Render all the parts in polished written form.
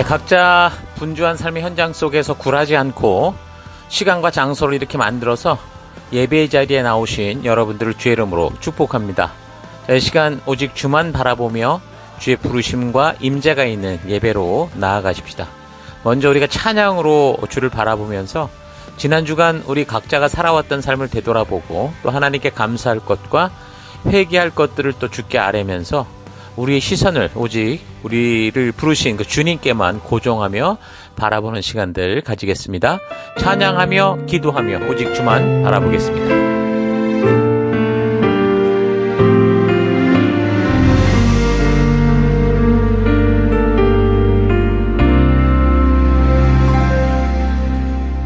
각자 분주한 삶의 현장 속에서 굴하지 않고 시간과 장소를 이렇게 만들어서 예배의 자리에 나오신 여러분들을 주의 이름으로 축복합니다. 이 시간 오직 주만 바라보며 주의 부르심과 임재가 있는 예배로 나아가십시다. 먼저 우리가 찬양으로 주를 바라보면서 지난 주간 우리 각자가 살아왔던 삶을 되돌아보고 또 하나님께 감사할 것과 회개할 것들을 또 주께 아뢰면서 우리의 시선을 오직 우리를 부르신 그 주님께만 고정하며 바라보는 시간들 가지겠습니다. 찬양하며 기도하며 오직 주만 바라보겠습니다.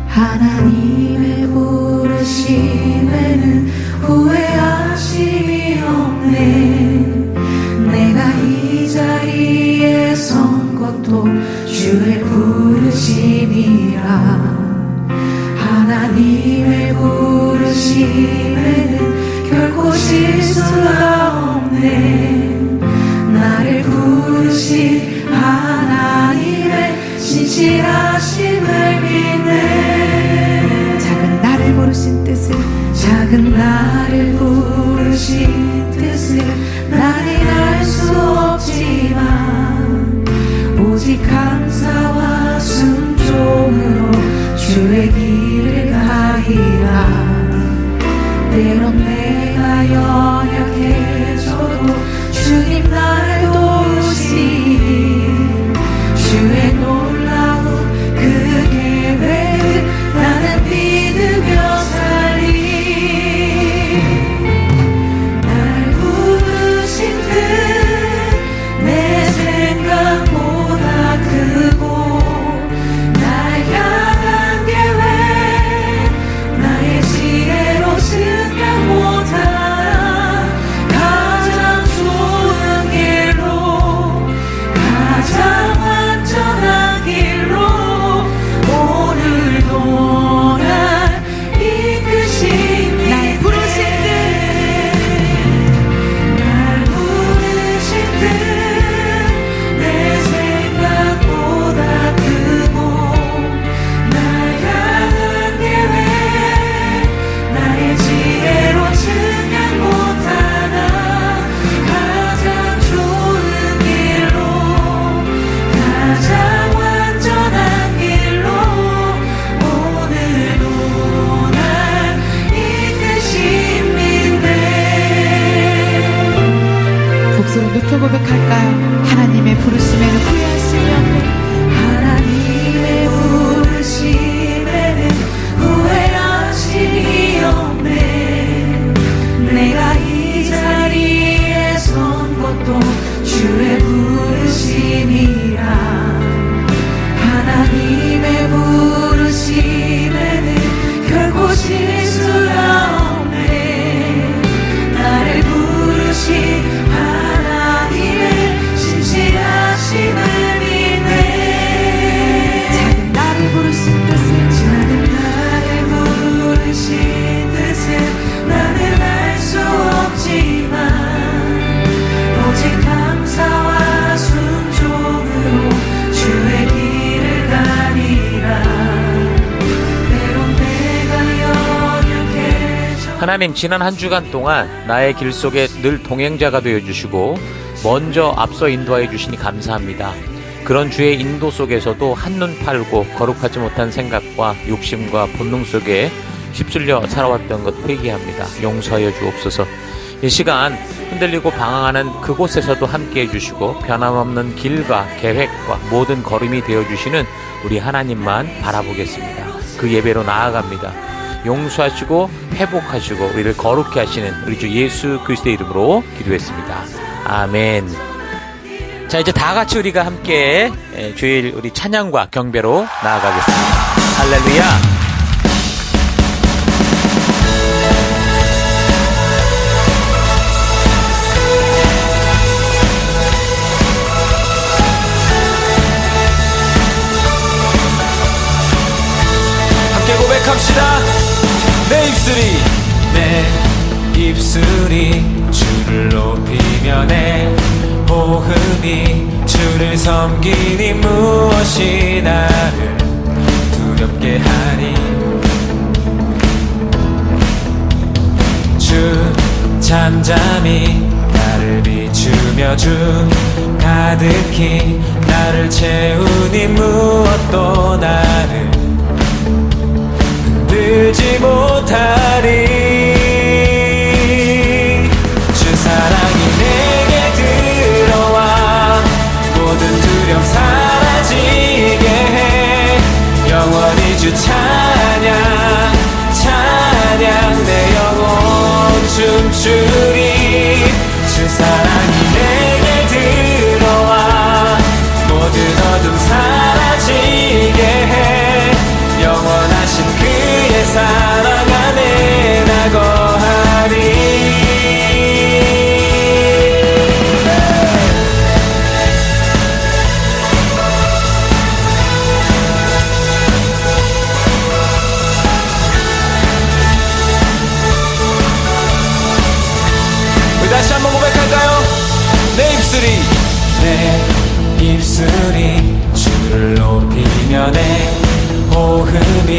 하나님의 부르심에는 후회하심이 없네. 내가 이 자리에 선 것도 주의 부르심이라. 하나님의 부르심에는 결코 실수가 없네. 나를 부르신 하나님의 신실하심을 믿네. 작은 나를 부르신 뜻을 나는 알 수 없지만 오직 감사와 순종으로 주의 길을 가리라. 때론 내가 연약해져도 주님 날 도우시니 주의 놀라운 그 계획을 나는 믿으며 살리. 날 부르신 뜻 내 생각보다 크고 날 향한 계획 나의 지혜로 증명 못하나. 가장 좋은 길로 가장 완전한 길로 오늘도 날 이끄시니. 날 부르신 뜻 내 생각보다 크고 날 향한 계획 나의 지혜로 증명 못하나. 가장 좋은 길로 가장 완전한 길로 오늘도 날 이끄십니다. 목소리 높여 고백할까요? 하나님의 부르심에는 후회하심이 없네. 하나님의 부르심에는 후회하심이 없네. 내가 이 자리에 선 것도 주의 부르심이라. 하나님의 부르심에는 결코 실수가 없네. 나를 부르신 하나님의 신실하심을 믿네. 작은 나를 부르신 뜻을 나는 알 수 없지만 오직 감사와 순종으로 주의 길을 가리라. 때론 내가 연약해져. 하나님, 지난 한 주간 동안 나의 길 속에 늘 동행자가 되어주시고 먼저 앞서 인도하여 주시니 감사합니다. 그런 주의 인도 속에서도 한눈 팔고 거룩하지 못한 생각과 욕심과 본능 속에 휩쓸려 살아왔던 것 회개합니다. 용서하여 주옵소서. 이 시간 흔들리고 방황하는 그곳에서도 함께해 주시고 변함없는 길과 계획과 모든 걸음이 되어주시는 우리 하나님만 바라보겠습니다. 그 예배로 나아갑니다. 용서하시고 회복하시고 우리를 거룩케 하시는 우리 주 예수 그리스도의 이름으로 기도했습니다. 아멘. 자, 이제 다 같이 우리가 함께 주일 우리 찬양과 경배로 나아가겠습니다. 할렐루야. 함께 고백합시다. 내 입술이 입술이 주를 높이며 내 호흡이 주를 섬기니 무엇이 나를 두렵게 하리. 주 잠잠히 나를 비추며 주 가득히 나를 채우니 무엇도 나를 흔들지 못하리. 주 사랑이 내게 들어와 모든 두려움 사라지게 해. 영원히 주 찬양 찬양 내 영혼 춤추리. 주 사랑이 내게 들어와 모든 어둠 사라지게 해. 영원하신 그의 사랑 안에 나 거하리. 우리 다시 한번 고백할까요? 내 입술이 주를 높이며 내 호흡이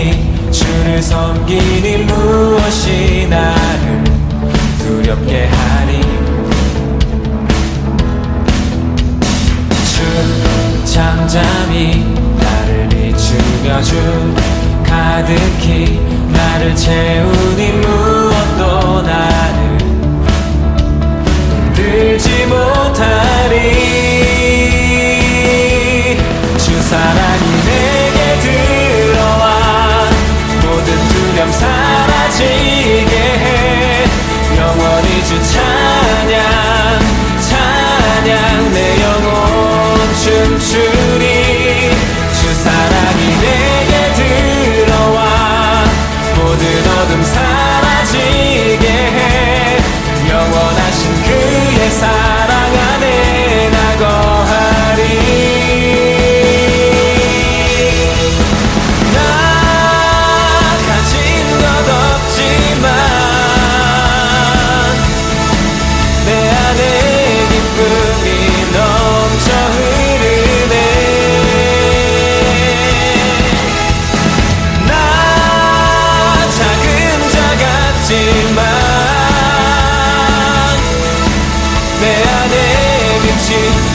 주를 섬기니 무엇이 나를 두렵게 하리. 주 잠잠히 나를 비추며 주 가득히 나를 채우니 무엇도 나를 흔들지 못하리. 주 사랑이 내게 들어와 모든 두려움 사라지게 해. 영원히 주 찬양 찬양 내 영혼 춤추리. 주 사랑이 내게 들어와 모든 어둠 사라지게 해. 영원하신 그의 사랑 안에 나 거하리.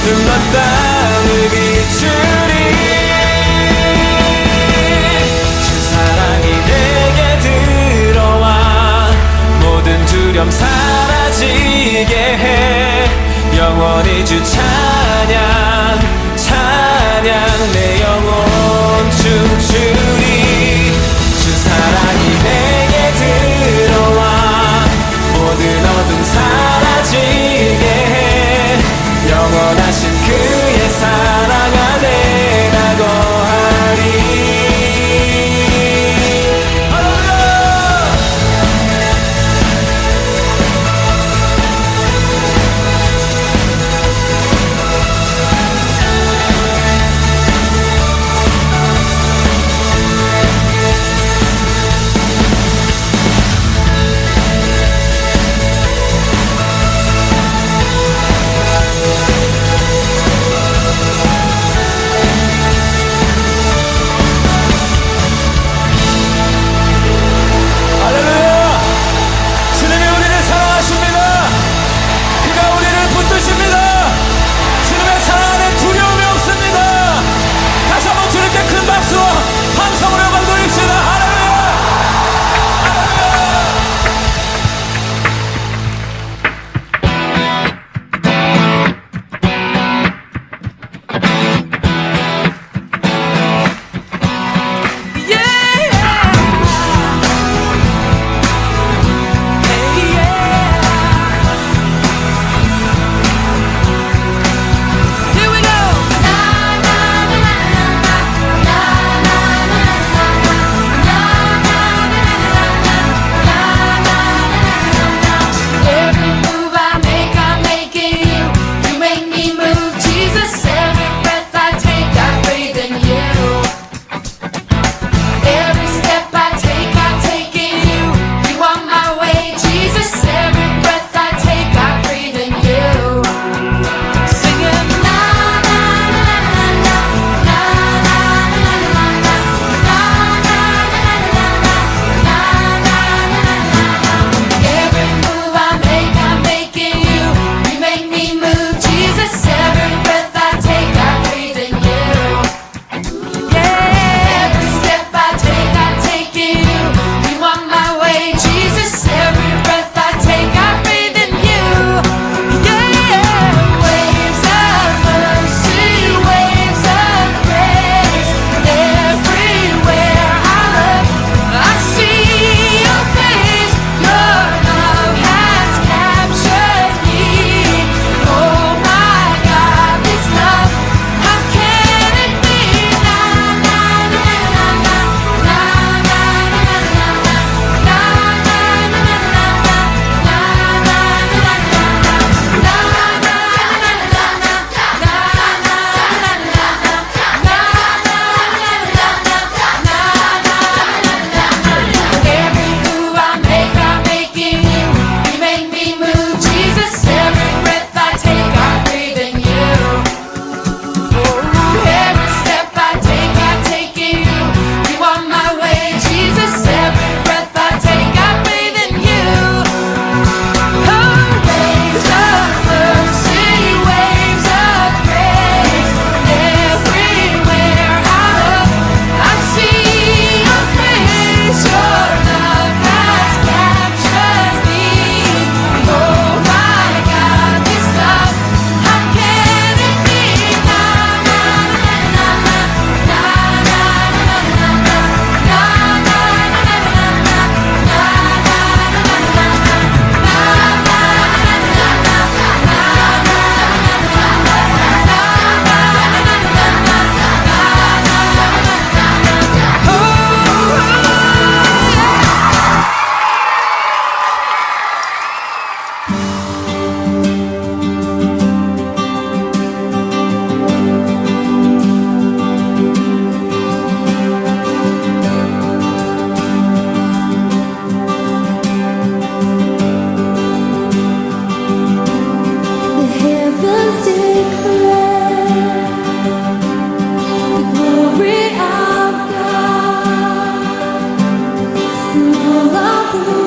흠만 땅을 비추리. 주 사랑이 내게 들어와 모든 두려움 사라지게 해. 영원히 주 찬양 찬양 내 영혼 춤추리. 주 사랑이 내게 들어와 모든 어둠 사라지게 해. 영원하신 그의 사랑 안에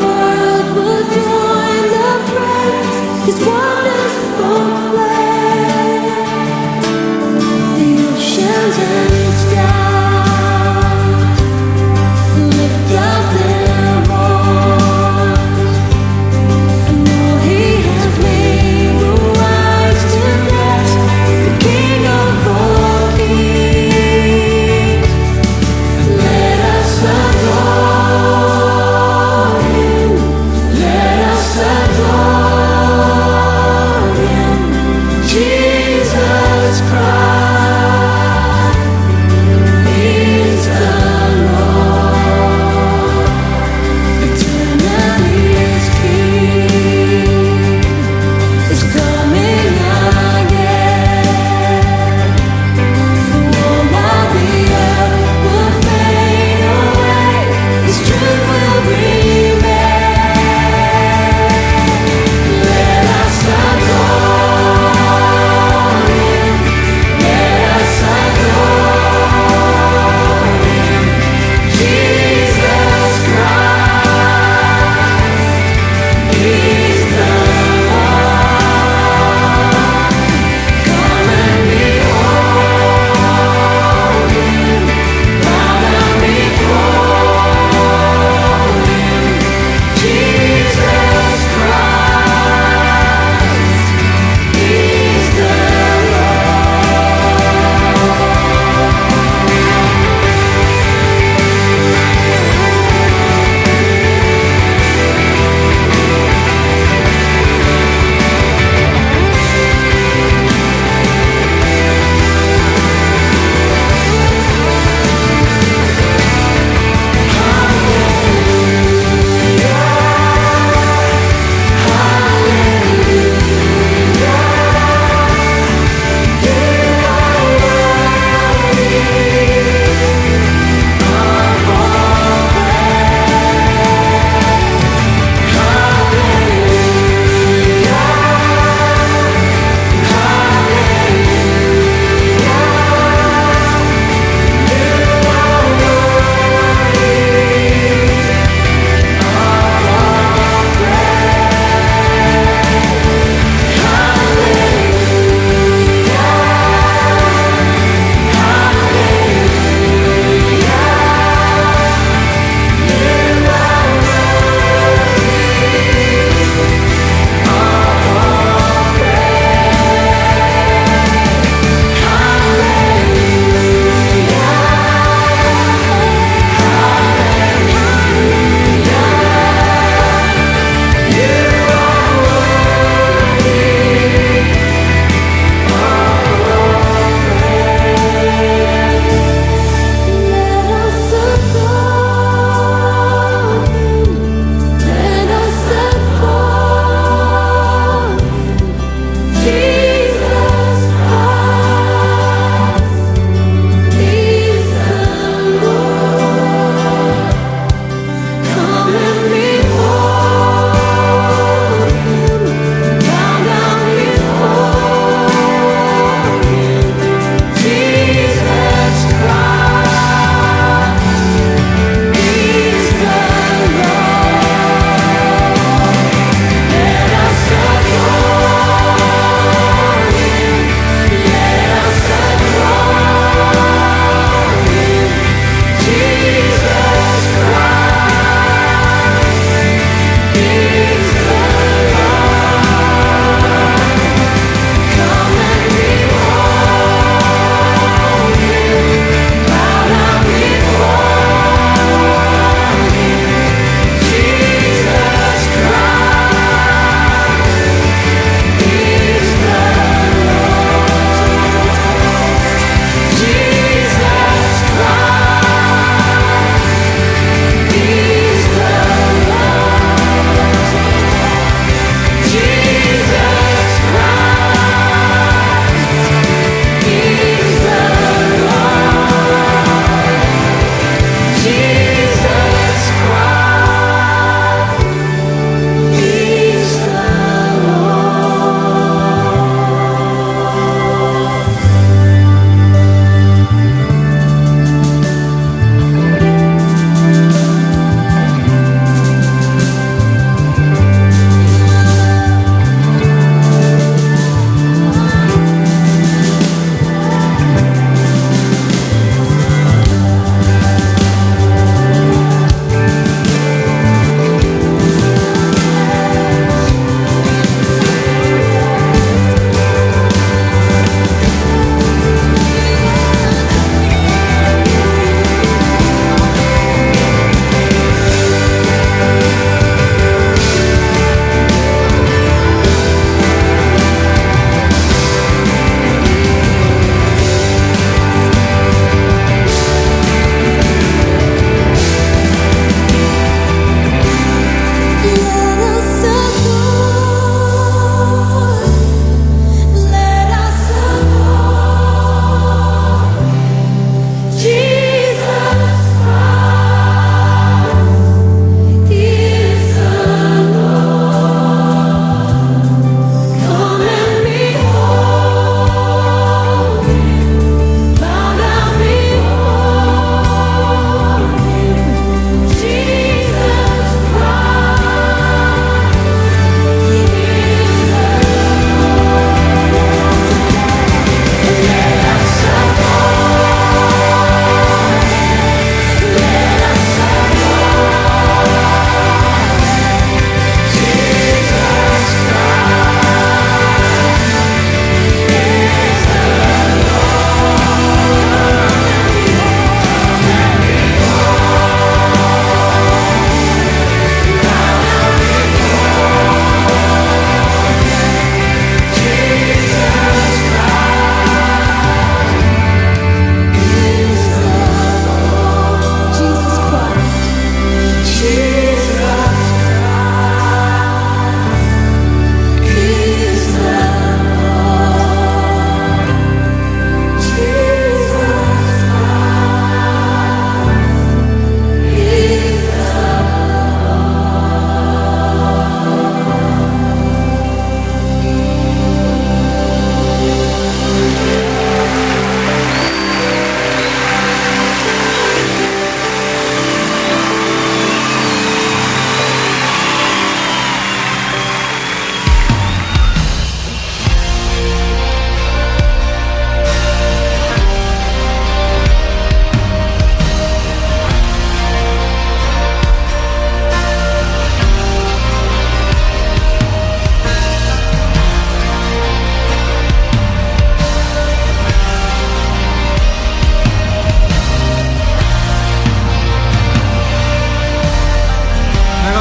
world would join the praise, His wonders proclaim. The oceans and skies lift up their voice, and all He has made will rise to bless the King of all kings. Let us adore Him.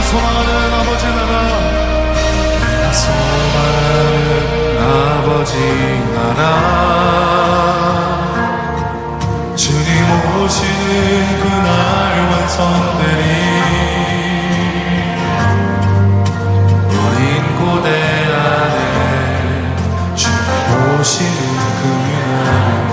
소망하는 아버지 나라, 내가 소망하는 아버지 나라, 주님 오시는 그날 완성되리. 우린 고대 안에 주님 오시는 그날이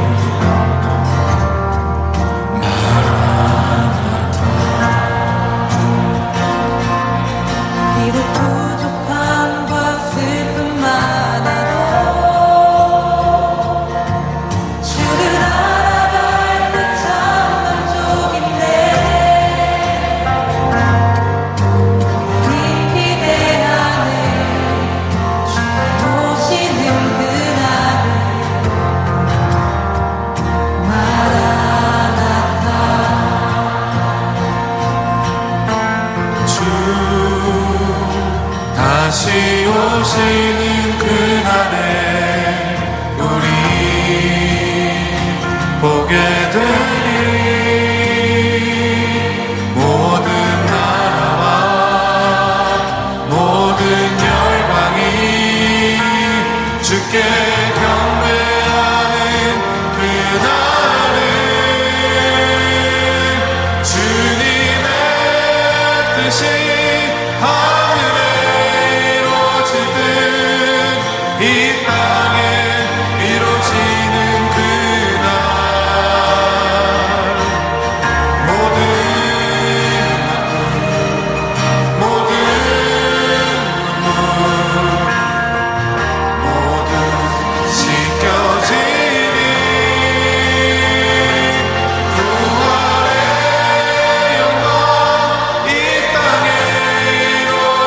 비록 부족함과 슬픔 많아도 주를 알아갈 때 참 만족인데 우린 기대하는 주님 오시는 그날을 마라나타. 주 다시 오시는 그날에 우리 보게 되리. 모든 나라와 모든 열방이 주께 경배하는 그날은 주님의 뜻이 하늘에 이루어지듯 이 땅에 이루어지는 그날, 모든 모든 눈물 모두 씻겨지니 부활의 영광 이 땅에 이루어지니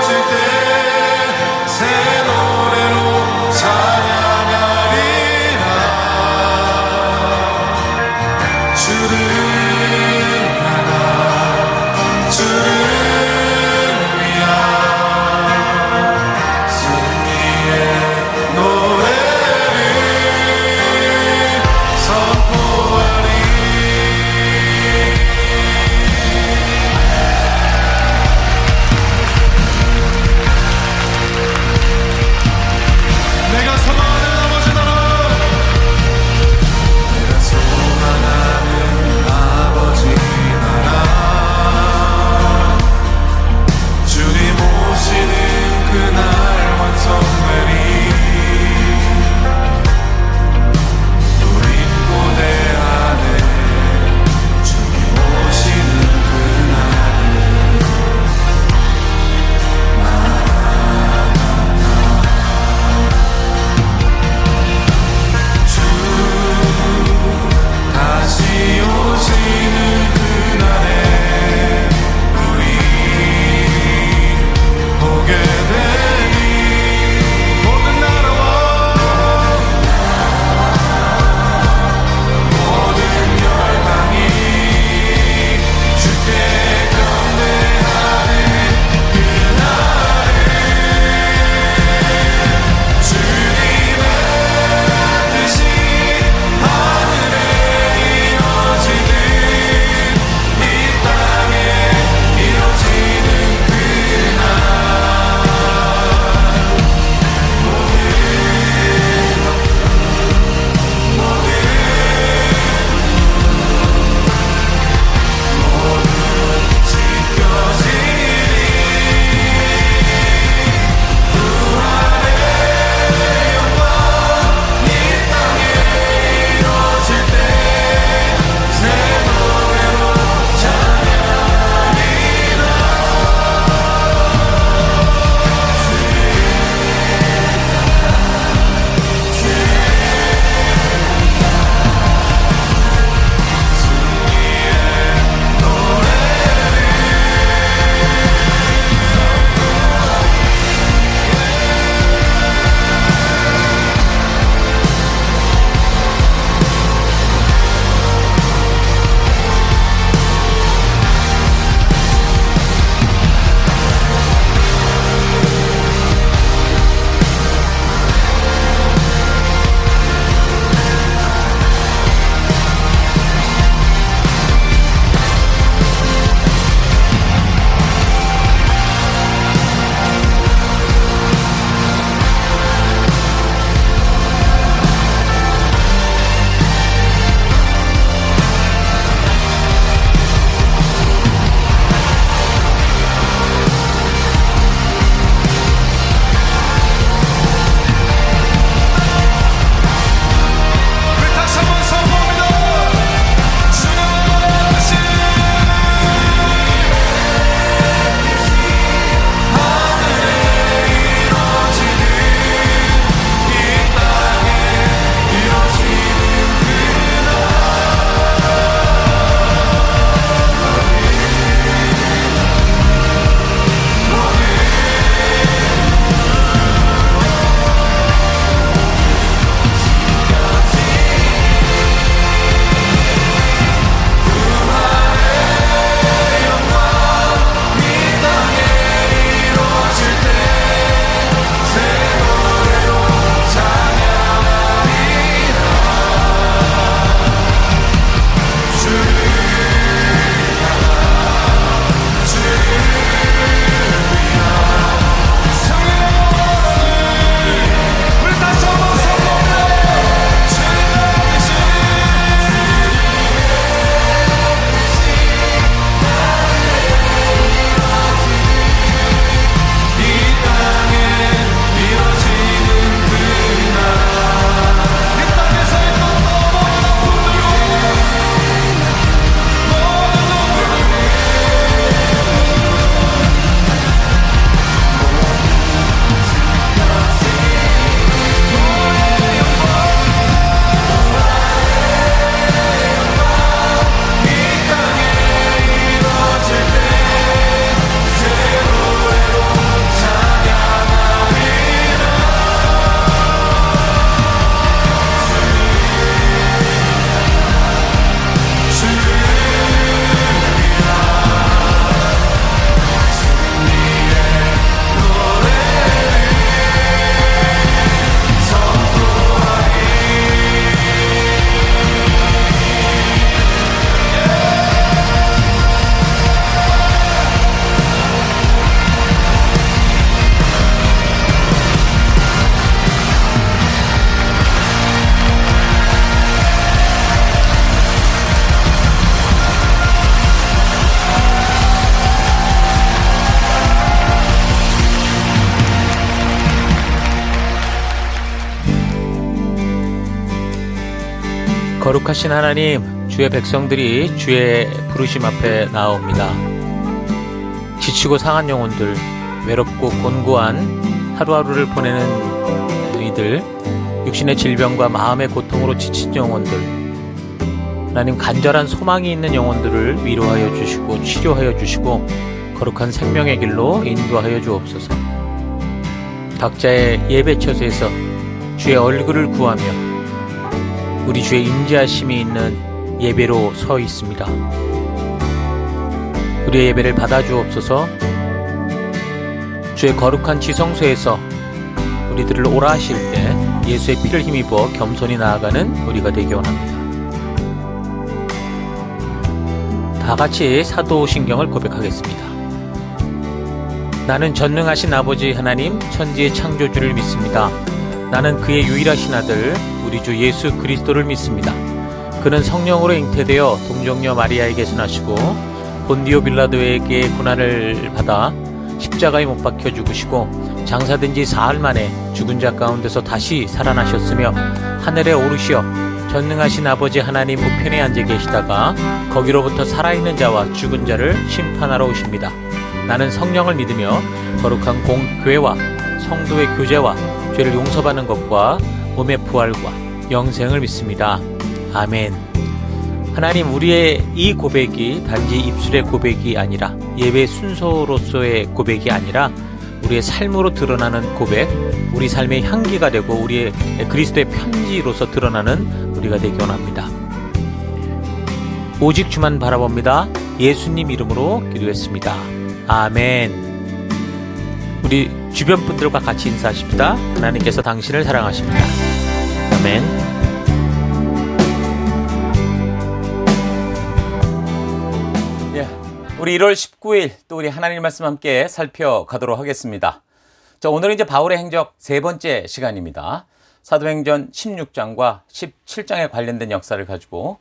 거룩하신 하나님, 주의 백성들이 주의 부르심 앞에 나옵니다. 지치고 상한 영혼들, 외롭고 곤고한 하루하루를 보내는 이들, 육신의 질병과 마음의 고통으로 지친 영혼들, 하나님 간절한 소망이 있는 영혼들을 위로하여 주시고 치료하여 주시고 거룩한 생명의 길로 인도하여 주옵소서. 각자의 예배 처소에서 주의 얼굴을 구하며 우리 주의 임재하심이 있는 예배로 서 있습니다. 우리의 예배를 받아 주옵소서. 주의 거룩한 지성소에서 우리들을 오라 하실 때 예수의 피를 힘입어 겸손히 나아가는 우리가 되기 원합니다. 다 같이 사도신경을 고백하겠습니다. 나는 전능하신 아버지 하나님 천지의 창조주를 믿습니다. 나는 그의 유일하신 아들 우리 주 예수 그리스도를 믿습니다. 그는 성령으로 잉태되어 동정녀 마리아에게서 나시고 본디오 빌라도에게 고난을 받아 십자가에 못 박혀 죽으시고 장사된 지 사흘 만에 죽은 자 가운데서 다시 살아나셨으며 하늘에 오르시어 전능하신 아버지 하나님 우편에 앉아 계시다가 거기로부터 살아있는 자와 죽은 자를 심판하러 오십니다. 나는 성령을 믿으며 거룩한 공교회와 성도의 교제와 죄를 용서받는 것과 몸의 부활과 영생을 믿습니다. 아멘. 하나님, 우리의 이 고백이 단지 입술의 고백이 아니라 예배 순서로서의 고백이 아니라 우리의 삶으로 드러나는 고백, 우리 삶의 향기가 되고 우리의 그리스도의 편지로서 드러나는 우리가 되기 원합니다. 오직 주만 바라봅니다. 예수님 이름으로 기도했습니다. 아멘. 우리 주변 분들과 같이 인사하십시다. 하나님께서 당신을 사랑하십니다. 아멘. 우리 1월 19일 또 우리 하나님 말씀 함께 살펴가도록 하겠습니다. 자, 오늘은 이제 바울의 행적 세 번째 시간입니다. 사도행전 16장과 17장에 관련된 역사를 가지고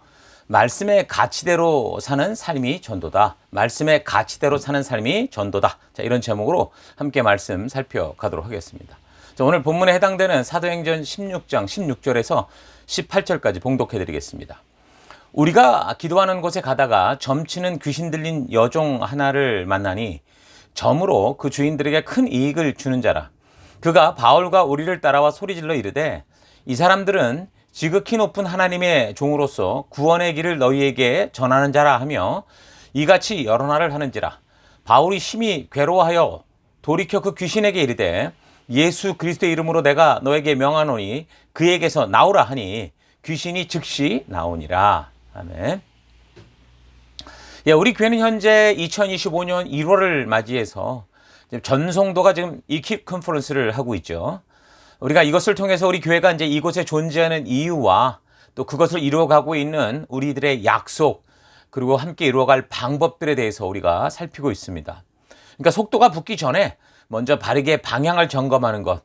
말씀의 가치대로 사는 삶이 전도다. 말씀의 가치대로 사는 삶이 전도다. 자, 이런 제목으로 함께 말씀 살펴가도록 하겠습니다. 자, 오늘 본문에 해당되는 사도행전 16장 16절에서 18절까지 봉독해 드리겠습니다. 우리가 기도하는 곳에 가다가 점치는 귀신 들린 여종 하나를 만나니 점으로 그 주인들에게 큰 이익을 주는 자라. 그가 바울과 우리를 따라와 소리질러 이르되 이 사람들은 지극히 높은 하나님의 종으로서 구원의 길을 너희에게 전하는 자라 하며 이같이 여러 날을 하는지라. 바울이 심히 괴로워하여 돌이켜 그 귀신에게 이르되 예수 그리스도의 이름으로 내가 너에게 명하노니 그에게서 나오라 하니 귀신이 즉시 나오니라. 아멘. 예, 우리 교회는 현재 2025년 1월을 맞이해서 전성도가 지금 이킵 컨퍼런스를 하고 있죠. 우리가 이것을 통해서 우리 교회가 이제 이곳에 존재하는 이유와 또 그것을 이루어가고 있는 우리들의 약속 그리고 함께 이루어갈 방법들에 대해서 우리가 살피고 있습니다. 그러니까 속도가 붙기 전에 먼저 바르게 방향을 점검하는 것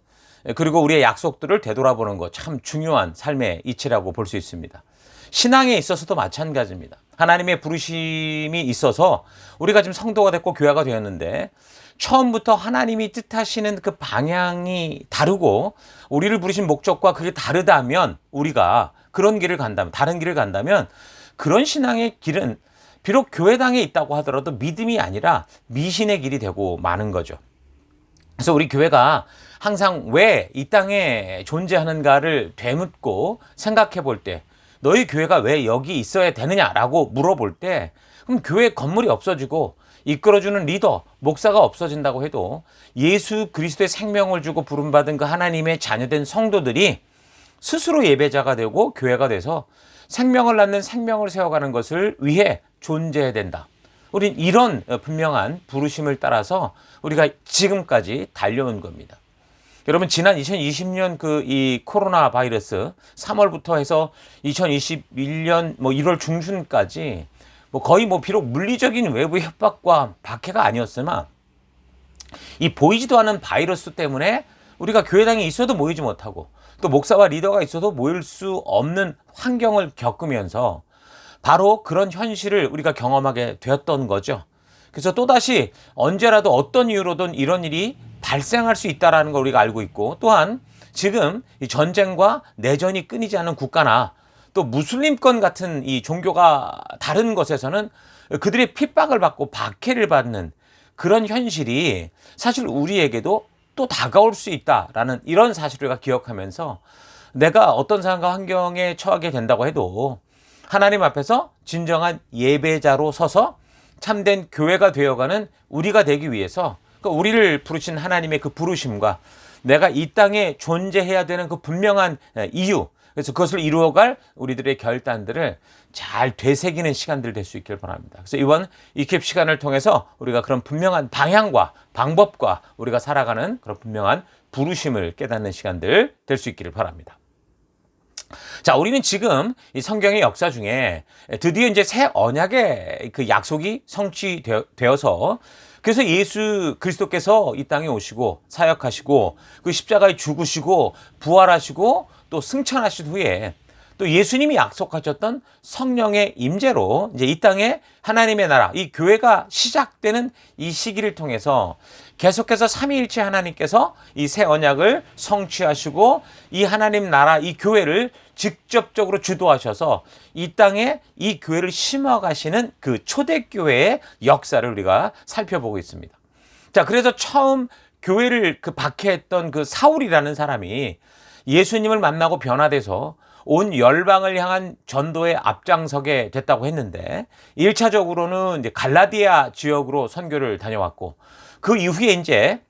그리고 우리의 약속들을 되돌아보는 것 참 중요한 삶의 이치라고 볼 수 있습니다. 신앙에 있어서도 마찬가지입니다. 하나님의 부르심이 있어서 우리가 지금 성도가 됐고 교회가 되었는데 처음부터 하나님이 뜻하시는 그 방향이 다르고 우리를 부르신 목적과 그게 다르다면 우리가 그런 길을 간다면 다른 길을 간다면 그런 신앙의 길은 비록 교회당에 있다고 하더라도 믿음이 아니라 미신의 길이 되고 마는 거죠. 그래서 우리 교회가 항상 왜 이 땅에 존재하는가를 되묻고 생각해 볼 때 너희 교회가 왜 여기 있어야 되느냐라고 물어볼 때 그럼 교회 건물이 없어지고 이끌어주는 리더, 목사가 없어진다고 해도 예수 그리스도의 생명을 주고 부름받은 그 하나님의 자녀된 성도들이 스스로 예배자가 되고 교회가 돼서 생명을 낳는 생명을 세워가는 것을 위해 존재해야 된다. 우린 이런 분명한 부르심을 따라서 우리가 지금까지 달려온 겁니다. 여러분 지난 2020년 이 코로나 바이러스 3월부터 해서 2021년 1월 중순까지 거의 비록 물리적인 외부 협박과 박해가 아니었으나 이 보이지도 않은 바이러스 때문에 우리가 교회당에 있어도 모이지 못하고 또 목사와 리더가 있어도 모일 수 없는 환경을 겪으면서 바로 그런 현실을 우리가 경험하게 되었던 거죠. 그래서 또다시 언제라도 어떤 이유로든 이런 일이 발생할 수 있다는 걸 우리가 알고 있고 또한 지금 이 전쟁과 내전이 끊이지 않는 국가나 또 무슬림권 같은 이 종교가 다른 것에서는 그들의 핍박을 받고 박해를 받는 그런 현실이 사실 우리에게도 또 다가올 수 있다라는 이런 사실을 우리가 기억하면서 내가 어떤 상황과 환경에 처하게 된다고 해도 하나님 앞에서 진정한 예배자로 서서 참된 교회가 되어가는 우리가 되기 위해서 우리를 부르신 하나님의 그 부르심과 내가 이 땅에 존재해야 되는 그 분명한 이유, 그래서 그것을 이루어갈 우리들의 결단들을 잘 되새기는 시간들 될 수 있길 바랍니다. 그래서 이번 이캡 시간을 통해서 우리가 그런 분명한 방향과 방법과 우리가 살아가는 그런 분명한 부르심을 깨닫는 시간들 될 수 있기를 바랍니다. 자, 우리는 지금 이 성경의 역사 중에 드디어 이제 새 언약의 그 약속이 성취되어서 그래서 예수 그리스도께서 이 땅에 오시고 사역하시고 그 십자가에 죽으시고 부활하시고 또 승천하신 후에 또 예수님이 약속하셨던 성령의 임재로 이제 이 땅에 하나님의 나라, 이 교회가 시작되는 이 시기를 통해서 계속해서 삼위일체 하나님께서 이 새 언약을 성취하시고 이 하나님 나라, 이 교회를 직접적으로 주도하셔서 이 땅에 이 교회를 심어가시는 그 초대교회의 역사를 우리가 살펴보고 있습니다. 자, 그래서 처음 교회를 그 박해했던 그 사울이라는 사람이 예수님을 만나고 변화돼서 온 열방을 향한 전도에 앞장서게 됐다고 했는데 1차적으로는 이제 갈라디아 지역으로 선교를 다녀왔고 그 이후에 이제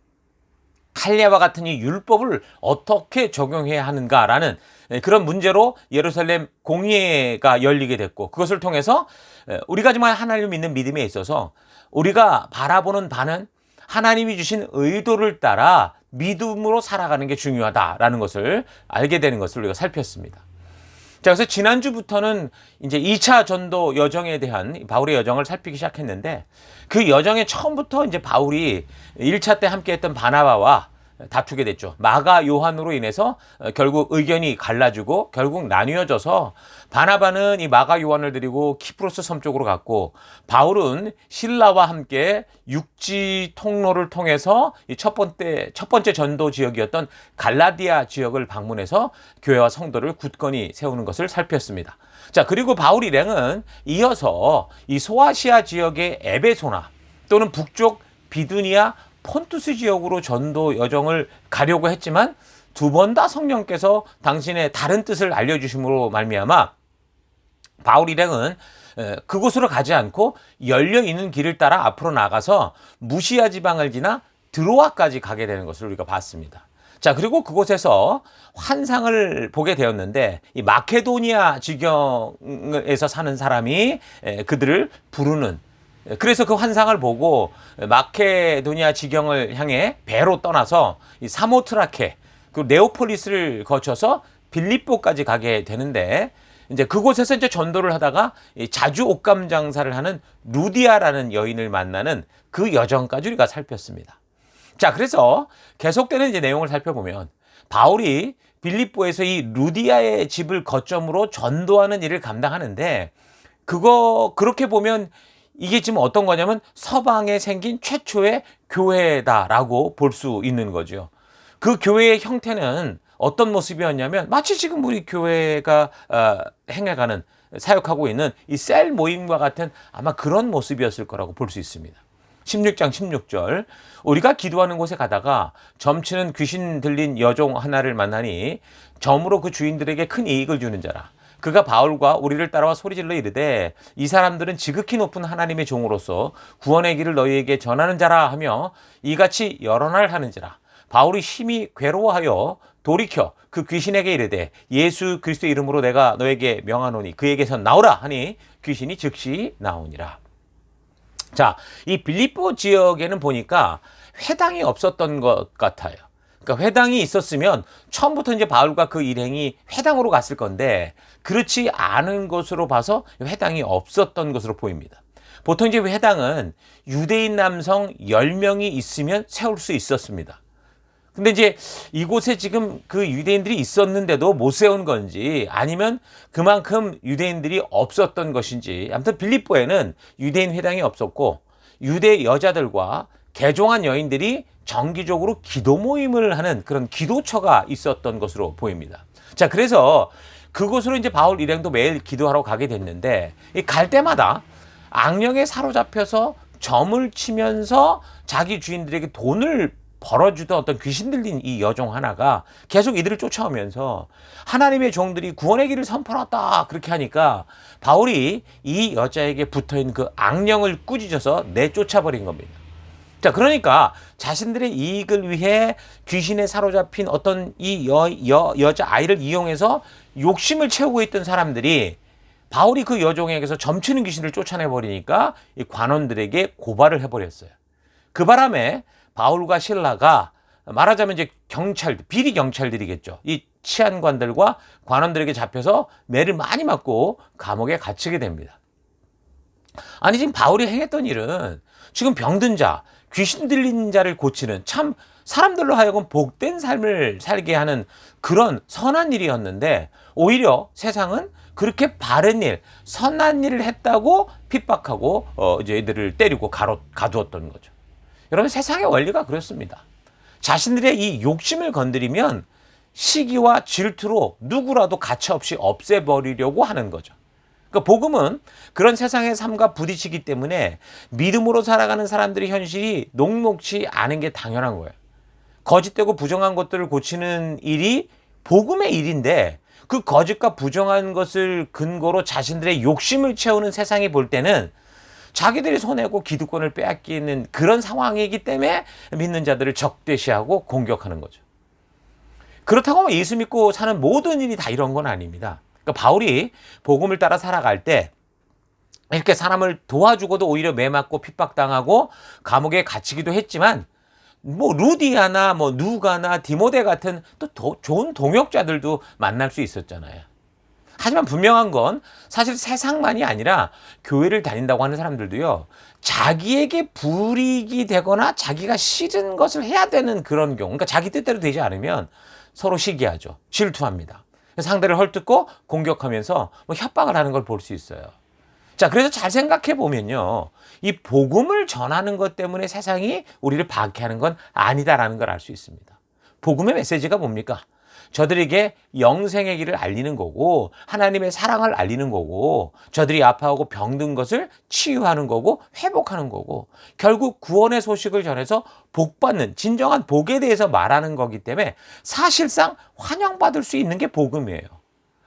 할례와 같은 이 율법을 어떻게 적용해야 하는가라는 그런 문제로 예루살렘 공회가 열리게 됐고 그것을 통해서 우리가 정말 하나님을 믿는 믿음에 있어서 우리가 바라보는 바는 하나님이 주신 의도를 따라 믿음으로 살아가는 게 중요하다라는 것을 알게 되는 것을 우리가 살폈습니다. 자, 그래서 지난주부터는 이제 2차 전도 여정에 대한 바울의 여정을 살피기 시작했는데 그 여정의 처음부터 이제 바울이 1차 때 함께 했던 바나바와 다투게 됐죠. 마가 요한으로 인해서 결국 의견이 갈라지고 결국 나뉘어져서 바나바는 이 마가 요한을 데리고 키프로스 섬 쪽으로 갔고 바울은 실라와 함께 육지 통로를 통해서 이 첫 번째 전도 지역이었던 갈라디아 지역을 방문해서 교회와 성도를 굳건히 세우는 것을 살폈습니다. 자, 그리고 바울 일행은 이어서 이 소아시아 지역의 에베소나 또는 북쪽 비두니아 폰투스 지역으로 전도 여정을 가려고 했지만 두 번 다 성령께서 당신의 다른 뜻을 알려주심으로 말미암아 바울 일행은 그곳으로 가지 않고 열려있는 길을 따라 앞으로 나가서 무시아 지방을 지나 드로아까지 가게 되는 것을 우리가 봤습니다. 자, 그리고 그곳에서 환상을 보게 되었는데 이 마케도니아 지경에서 사는 사람이 그들을 부르는 그래서 그 환상을 보고 마케도니아 지경을 향해 배로 떠나서 이 사모트라케 그리고 네오폴리스를 거쳐서 빌립보까지 가게 되는데 이제 그곳에서 이제 전도를 하다가 자주 옷감 장사를 하는 루디아라는 여인을 만나는 그 여정까지 우리가 살폈습니다. 자, 그래서 계속되는 이제 내용을 살펴보면 바울이 빌립보에서 이 루디아의 집을 거점으로 전도하는 일을 감당하는데 그렇게 보면 이게 지금 어떤 거냐면 서방에 생긴 최초의 교회다라고 볼 수 있는 거죠. 그 교회의 형태는 어떤 모습이었냐면 마치 지금 우리 교회가 행해가는 사역하고 있는 이 셀 모임과 같은 아마 그런 모습이었을 거라고 볼 수 있습니다. 16장 16절 우리가 기도하는 곳에 가다가 점치는 귀신 들린 여종 하나를 만나니 점으로 그 주인들에게 큰 이익을 주는 자라. 그가 바울과 우리를 따라와 소리질러 이르되 이 사람들은 지극히 높은 하나님의 종으로서 구원의 길을 너희에게 전하는 자라 하며 이같이 여러 날 하는지라. 바울이 심히 괴로워하여 돌이켜 그 귀신에게 이르되 예수 그리스도의 이름으로 내가 너에게 명하노니 그에게서 나오라 하니 귀신이 즉시 나오니라. 자, 이 빌립보 지역에는 보니까 회당이 없었던 것 같아요. 그러니까 회당이 있었으면 처음부터 이제 바울과 그 일행이 회당으로 갔을 건데 그렇지 않은 것으로 봐서 회당이 없었던 것으로 보입니다. 보통 이제 회당은 유대인 남성 10명이 있으면 세울 수 있었습니다. 근데 이제 이곳에 지금 그 유대인들이 있었는데도 못 세운 건지 아니면 그만큼 유대인들이 없었던 것인지 아무튼 빌립보에는 유대인 회당이 없었고 유대 여자들과 개종한 여인들이 정기적으로 기도 모임을 하는 그런 기도처가 있었던 것으로 보입니다. 자, 그래서 그곳으로 이제 바울 일행도 매일 기도하러 가게 됐는데 이 갈 때마다 악령에 사로잡혀서 점을 치면서 자기 주인들에게 돈을 벌어주던 어떤 귀신 들린 이 여종 하나가 계속 이들을 쫓아오면서 하나님의 종들이 구원의 길을 선포했다 그렇게 하니까 바울이 이 여자에게 붙어있는 그 악령을 꾸짖어서 내쫓아버린 겁니다. 자, 그러니까 자신들의 이익을 위해 귀신에 사로잡힌 어떤 이 여자 아이를 이용해서 욕심을 채우고 있던 사람들이 바울이 그 여종에게서 점치는 귀신을 쫓아내버리니까 이 관원들에게 고발을 해버렸어요. 그 바람에 바울과 실라가 말하자면 이제 비리 경찰들이겠죠. 이 치안관들과 관원들에게 잡혀서 매를 많이 맞고 감옥에 갇히게 됩니다. 아니, 지금 바울이 행했던 일은 지금 병든 자, 귀신 들린 자를 고치는 참 사람들로 하여금 복된 삶을 살게 하는 그런 선한 일이었는데 오히려 세상은 그렇게 바른 일, 선한 일을 했다고 핍박하고 이제 애들을 때리고 가두었던 거죠. 여러분, 세상의 원리가 그렇습니다. 자신들의 이 욕심을 건드리면 시기와 질투로 누구라도 가차없이 없애버리려고 하는 거죠. 그러니까 복음은 그런 세상의 삶과 부딪히기 때문에 믿음으로 살아가는 사람들의 현실이 녹록지 않은 게 당연한 거예요. 거짓되고 부정한 것들을 고치는 일이 복음의 일인데 그 거짓과 부정한 것을 근거로 자신들의 욕심을 채우는 세상이 볼 때는 자기들이 손해고 기득권을 빼앗기는 그런 상황이기 때문에 믿는 자들을 적대시하고 공격하는 거죠. 그렇다고 예수 믿고 사는 모든 일이 다 이런 건 아닙니다. 그러니까 바울이 복음을 따라 살아갈 때 이렇게 사람을 도와주고도 오히려 매맞고 핍박당하고 감옥에 갇히기도 했지만 뭐 루디아나 뭐 누가나 디모데 같은 또 좋은 동역자들도 만날 수 있었잖아요. 하지만 분명한 건 사실 세상만이 아니라 교회를 다닌다고 하는 사람들도요, 자기에게 불이익이 되거나 자기가 싫은 것을 해야 되는 그런 경우, 그러니까 자기 뜻대로 되지 않으면 서로 시기하죠. 질투합니다. 상대를 헐뜯고 공격하면서 뭐 협박을 하는 걸 볼 수 있어요. 자, 그래서 잘 생각해 보면요, 이 복음을 전하는 것 때문에 세상이 우리를 박해하는 건 아니다라는 걸 알 수 있습니다. 복음의 메시지가 뭡니까? 저들에게 영생의 길을 알리는 거고 하나님의 사랑을 알리는 거고 저들이 아파하고 병든 것을 치유하는 거고 회복하는 거고 결국 구원의 소식을 전해서 복받는 진정한 복에 대해서 말하는 거기 때문에 사실상 환영받을 수 있는 게 복음이에요.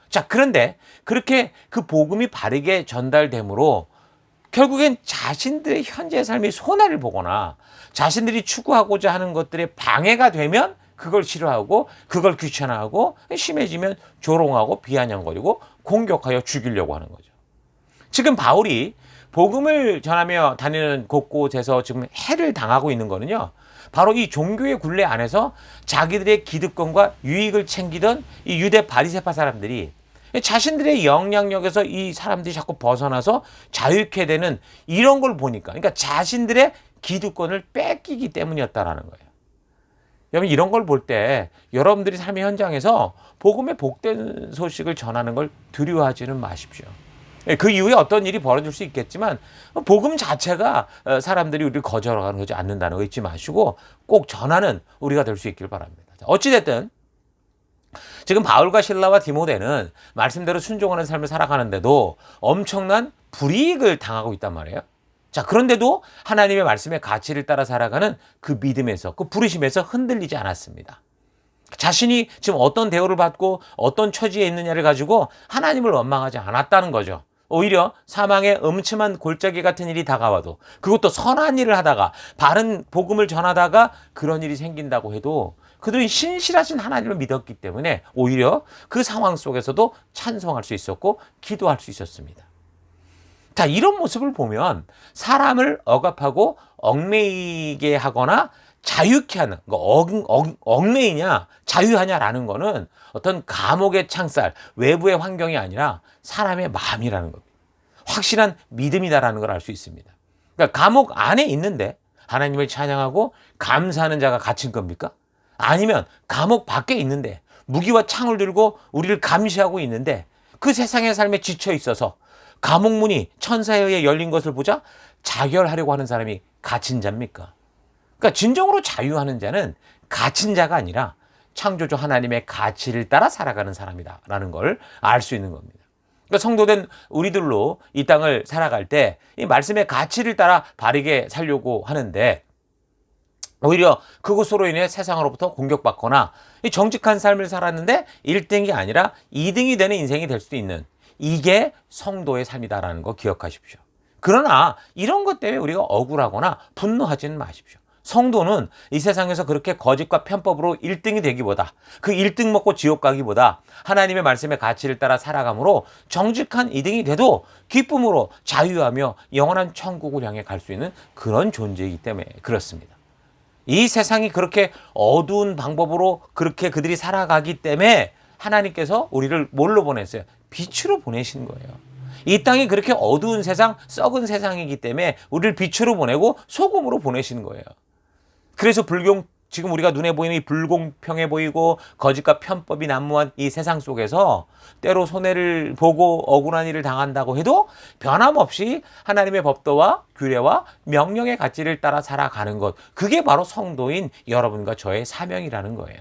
자, 그런데 그렇게 그 복음이 바르게 전달되므로 결국엔 자신들의 현재 삶이 손해를 보거나 자신들이 추구하고자 하는 것들에 방해가 되면 그걸 싫어하고 그걸 귀찮아하고 심해지면 조롱하고 비아냥거리고 공격하여 죽이려고 하는 거죠. 지금 바울이 복음을 전하며 다니는 곳곳에서 지금 해를 당하고 있는 거는요, 바로 이 종교의 굴레 안에서 자기들의 기득권과 유익을 챙기던 이 유대 바리새파 사람들이 자신들의 영향력에서 이 사람들이 자꾸 벗어나서 자유케 되는 이런 걸 보니까, 그러니까 자신들의 기득권을 뺏기기 때문이었다라는 거예요. 여러분, 이런 걸 볼 때 여러분들이 삶의 현장에서 복음의 복된 소식을 전하는 걸 두려워하지는 마십시오. 그 이후에 어떤 일이 벌어질 수 있겠지만 복음 자체가 사람들이 우리를 거절하지 않는다는 거 잊지 마시고 꼭 전하는 우리가 될 수 있길 바랍니다. 어찌됐든 지금 바울과 실라와 디모데는 말씀대로 순종하는 삶을 살아가는데도 엄청난 불이익을 당하고 있단 말이에요. 자, 그런데도 하나님의 말씀의 가치를 따라 살아가는 그 믿음에서, 그 부르심에서 흔들리지 않았습니다. 자신이 지금 어떤 대우를 받고 어떤 처지에 있느냐를 가지고 하나님을 원망하지 않았다는 거죠. 오히려 사망의 음침한 골짜기 같은 일이 다가와도, 그것도 선한 일을 하다가 바른 복음을 전하다가 그런 일이 생긴다고 해도 그들은 신실하신 하나님을 믿었기 때문에 오히려 그 상황 속에서도 찬송할 수 있었고 기도할 수 있었습니다. 자, 이런 모습을 보면 사람을 억압하고 얽매이게 하거나 자유케 하는, 얽매이냐 자유하냐라는 거는 어떤 감옥의 창살, 외부의 환경이 아니라 사람의 마음이라는 겁니다. 확실한 믿음이다라는 걸 알 수 있습니다. 그러니까 감옥 안에 있는데 하나님을 찬양하고 감사하는 자가 갇힌 겁니까? 아니면 감옥 밖에 있는데 무기와 창을 들고 우리를 감시하고 있는데 그 세상의 삶에 지쳐 있어서 감옥문이 천사에 의해 열린 것을 보자 자결하려고 하는 사람이 갇힌 자입니까? 그러니까 진정으로 자유하는 자는 갇힌 자가 아니라 창조주 하나님의 가치를 따라 살아가는 사람이다라는 걸 알 수 있는 겁니다. 그러니까 성도된 우리들로 이 땅을 살아갈 때 이 말씀의 가치를 따라 바르게 살려고 하는데 오히려 그것으로 인해 세상으로부터 공격받거나 이 정직한 삶을 살았는데 1등이 아니라 2등이 되는 인생이 될 수도 있는 이게 성도의 삶이다라는 거 기억하십시오. 그러나 이런 것 때문에 우리가 억울하거나 분노하지는 마십시오. 성도는 이 세상에서 그렇게 거짓과 편법으로 1등이 되기보다 그 1등 먹고 지옥 가기보다 하나님의 말씀의 가치를 따라 살아감으로 정직한 2등이 돼도 기쁨으로 자유하며 영원한 천국을 향해 갈 수 있는 그런 존재이기 때문에 그렇습니다. 이 세상이 그렇게 어두운 방법으로 그렇게 그들이 살아가기 때문에 하나님께서 우리를 뭘로 보냈어요? 빛으로 보내신 거예요. 이 땅이 그렇게 어두운 세상, 썩은 세상이기 때문에 우리를 빛으로 보내고 소금으로 보내신 거예요. 그래서 지금 우리가 눈에 보이는 이 불공평해 보이고 거짓과 편법이 난무한 이 세상 속에서 때로 손해를 보고 억울한 일을 당한다고 해도 변함없이 하나님의 법도와 규례와 명령의 가치를 따라 살아가는 것, 그게 바로 성도인 여러분과 저의 사명이라는 거예요.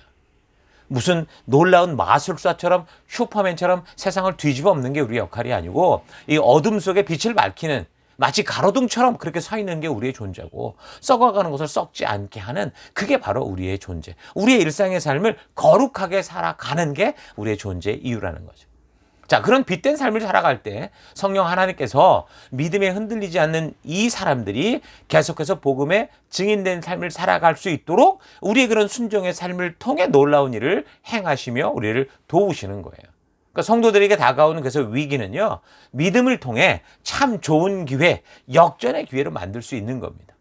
무슨 놀라운 마술사처럼 슈퍼맨처럼 세상을 뒤집어 엎는 게 우리의 역할이 아니고 이 어둠 속에 빛을 밝히는 마치 가로등처럼 그렇게 서 있는 게 우리의 존재고 썩어가는 것을 썩지 않게 하는 그게 바로 우리의 존재. 우리의 일상의 삶을 거룩하게 살아가는 게 우리의 존재의 이유라는 거죠. 자, 그런 빛된 삶을 살아갈 때 성령 하나님께서 믿음에 흔들리지 않는 이 사람들이 계속해서 복음의 증인된 삶을 살아갈 수 있도록 우리의 그런 순종의 삶을 통해 놀라운 일을 행하시며 우리를 도우시는 거예요. 그러니까 성도들에게 다가오는 그래서 위기는요, 믿음을 통해 참 좋은 기회, 역전의 기회로 만들 수 있는 겁니다.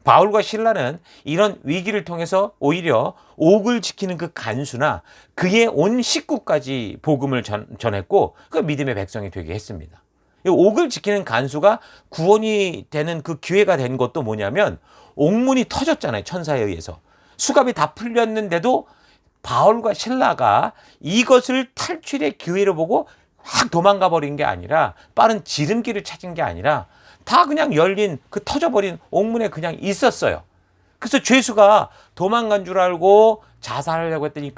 바울과 실라는 이런 위기를 통해서 오히려 옥을 지키는 그 간수나 그의 온 식구까지 복음을 전했고 그 믿음의 백성이 되게 했습니다. 이 옥을 지키는 간수가 구원이 되는 그 기회가 된 것도 뭐냐면 옥문이 터졌잖아요. 천사에 의해서. 수갑이 다 풀렸는데도 바울과 실라가 이것을 탈출의 기회로 보고 확 도망가 버린 게 아니라 빠른 지름길을 찾은 게 아니라 다 그냥 열린 그 터져버린 옥문에 그냥 있었어요. 그래서 죄수가 도망간 줄 알고 자살하려고 했더니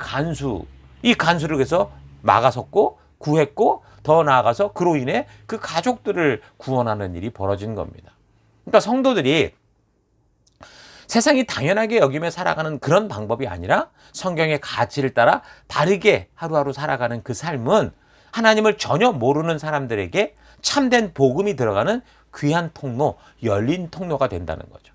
이 간수를 그래서 막아섰고 구했고 더 나아가서 그로 인해 그 가족들을 구원하는 일이 벌어진 겁니다. 그러니까 성도들이 세상이 당연하게 여기며 살아가는 그런 방법이 아니라 성경의 가치를 따라 바르게 하루하루 살아가는 그 삶은 하나님을 전혀 모르는 사람들에게 참된 복음이 들어가는 귀한 통로, 열린 통로가 된다는 거죠.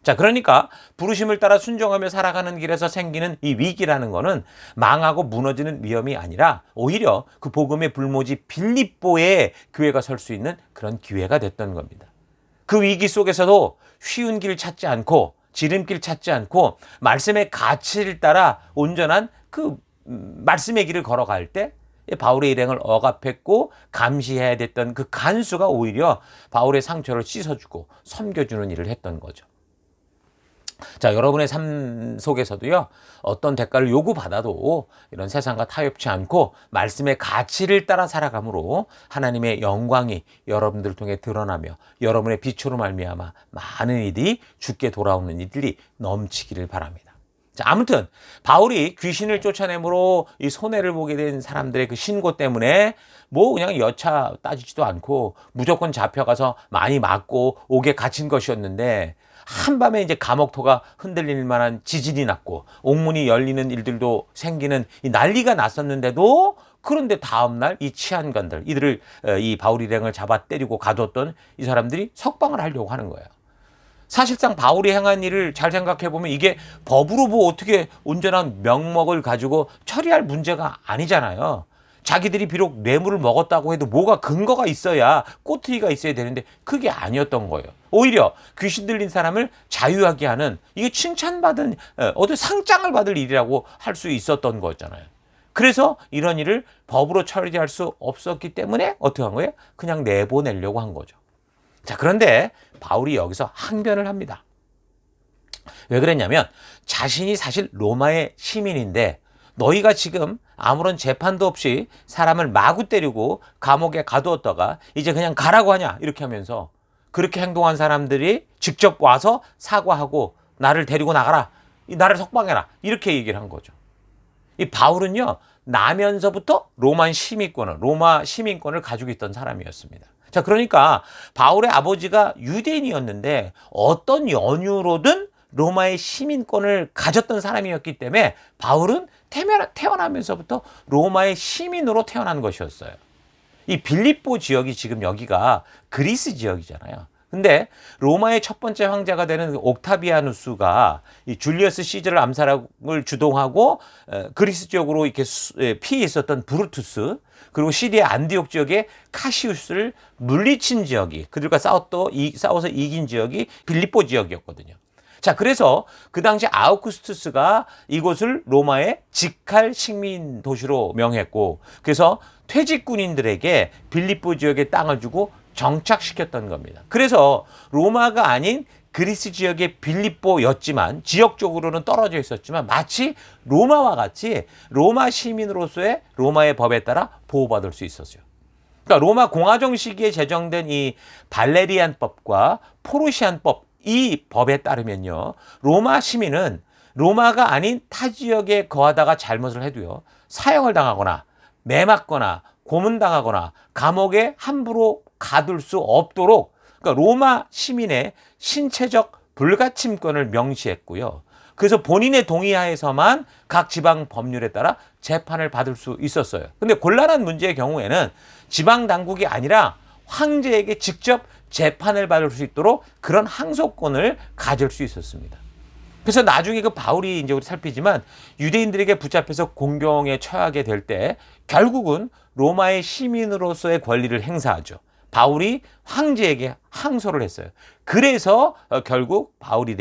자, 그러니까 부르심을 따라 순종하며 살아가는 길에서 생기는 이 위기라는 거는 망하고 무너지는 위험이 아니라 오히려 그 복음의 불모지 빌립보에 교회가 설 수 있는 그런 기회가 됐던 겁니다. 그 위기 속에서도 쉬운 길 찾지 않고 지름길 찾지 않고 말씀의 가치를 따라 온전한 그 말씀의 길을 걸어갈 때 바울의 일행을 억압했고 감시해야 됐던 그 간수가 오히려 바울의 상처를 씻어주고 섬겨주는 일을 했던 거죠. 자, 여러분의 삶 속에서도요, 어떤 대가를 요구받아도 이런 세상과 타협치 않고 말씀의 가치를 따라 살아감으로 하나님의 영광이 여러분들을 통해 드러나며 여러분의 빛으로 말미암아 많은 이들이 주께 돌아오는 이들이 넘치기를 바랍니다. 자, 아무튼 바울이 귀신을 쫓아내므로 이 손해를 보게 된 사람들의 그 신고 때문에 뭐 그냥 여차 따지지도 않고 무조건 잡혀가서 많이 맞고 옥에 갇힌 것이었는데 한밤에 이제 감옥토가 흔들릴 만한 지진이 났고 옥문이 열리는 일들도 생기는 이 난리가 났었는데도 그런데 다음날 이 치안관들 이들을 이 바울 일행을 잡아 때리고 가뒀던 이 사람들이 석방을 하려고 하는 거예요. 사실상 바울이 행한 일을 잘 생각해 보면 이게 법으로 뭐 어떻게 온전한 명목을 가지고 처리할 문제가 아니잖아요. 자기들이 비록 뇌물을 먹었다고 해도 뭐가 근거가 있어야 꼬투리가 있어야 되는데 그게 아니었던 거예요. 오히려 귀신 들린 사람을 자유하게 하는 이게 칭찬받은 어떤 상장을 받을 일이라고 할 수 있었던 거잖아요. 그래서 이런 일을 법으로 처리할 수 없었기 때문에 어떻게 한 거예요? 그냥 내보내려고 한 거죠. 자, 그런데 바울이 여기서 항변을 합니다. 왜 그랬냐면 자신이 사실 로마의 시민인데 너희가 지금 아무런 재판도 없이 사람을 마구 때리고 감옥에 가두었다가 이제 그냥 가라고 하냐 이렇게 하면서 그렇게 행동한 사람들이 직접 와서 사과하고 나를 데리고 나가라, 나를 석방해라 이렇게 얘기를 한 거죠. 이 바울은요, 나면서부터 로마 시민권을 가지고 있던 사람이었습니다. 자, 그러니까 바울의 아버지가 유대인이었는데 어떤 연유로든 로마의 시민권을 가졌던 사람이었기 때문에 바울은 태어나면서부터 로마의 시민으로 태어난 것이었어요. 이 빌립보 지역이 지금 여기가 그리스 지역이잖아요. 근데 로마의 첫 번째 황제가 되는 옥타비아누스가 이 줄리어스 시저를 암살을 주동하고 그리스 지역으로 이렇게 피해 있었던 브루투스, 그리고 시리아 안디옥 지역의 카시우스를 물리친 지역이, 그들과 싸워서 이긴 지역이 빌립보 지역이었거든요. 자, 그래서 그 당시 아우구스투스가 이곳을 로마의 직할 식민 도시로 명했고, 그래서 퇴직 군인들에게 빌립보 지역의 땅을 주고 정착시켰던 겁니다. 그래서 로마가 아닌 그리스 지역의 빌립보였지만, 지역적으로는 떨어져 있었지만 마치 로마와 같이 로마 시민으로서의 로마의 법에 따라 보호받을 수 있었어요. 그러니까 로마 공화정 시기에 제정된 이 발레리안법과 포르시안법, 이 법에 따르면요, 로마 시민은 로마가 아닌 타 지역에 거하다가 잘못을 해도요, 사형을 당하거나 매맞거나 고문당하거나 감옥에 함부로 가둘 수 없도록, 그러니까 로마 시민의 신체적 불가침권을 명시했고요. 그래서 본인의 동의하에서만 각 지방 법률에 따라 재판을 받을 수 있었어요. 근데 곤란한 문제의 경우에는 지방 당국이 아니라 황제에게 직접 재판을 받을 수 있도록 그런 항소권을 가질 수 있었습니다. 그래서 나중에 그 바울이 이제 우리 살피지만 유대인들에게 붙잡혀서 공경에 처하게 될 때 결국은 로마의 시민으로서의 권리를 행사하죠. 바울이 황제에게 항소를 했어요. 그래서 결국 바울이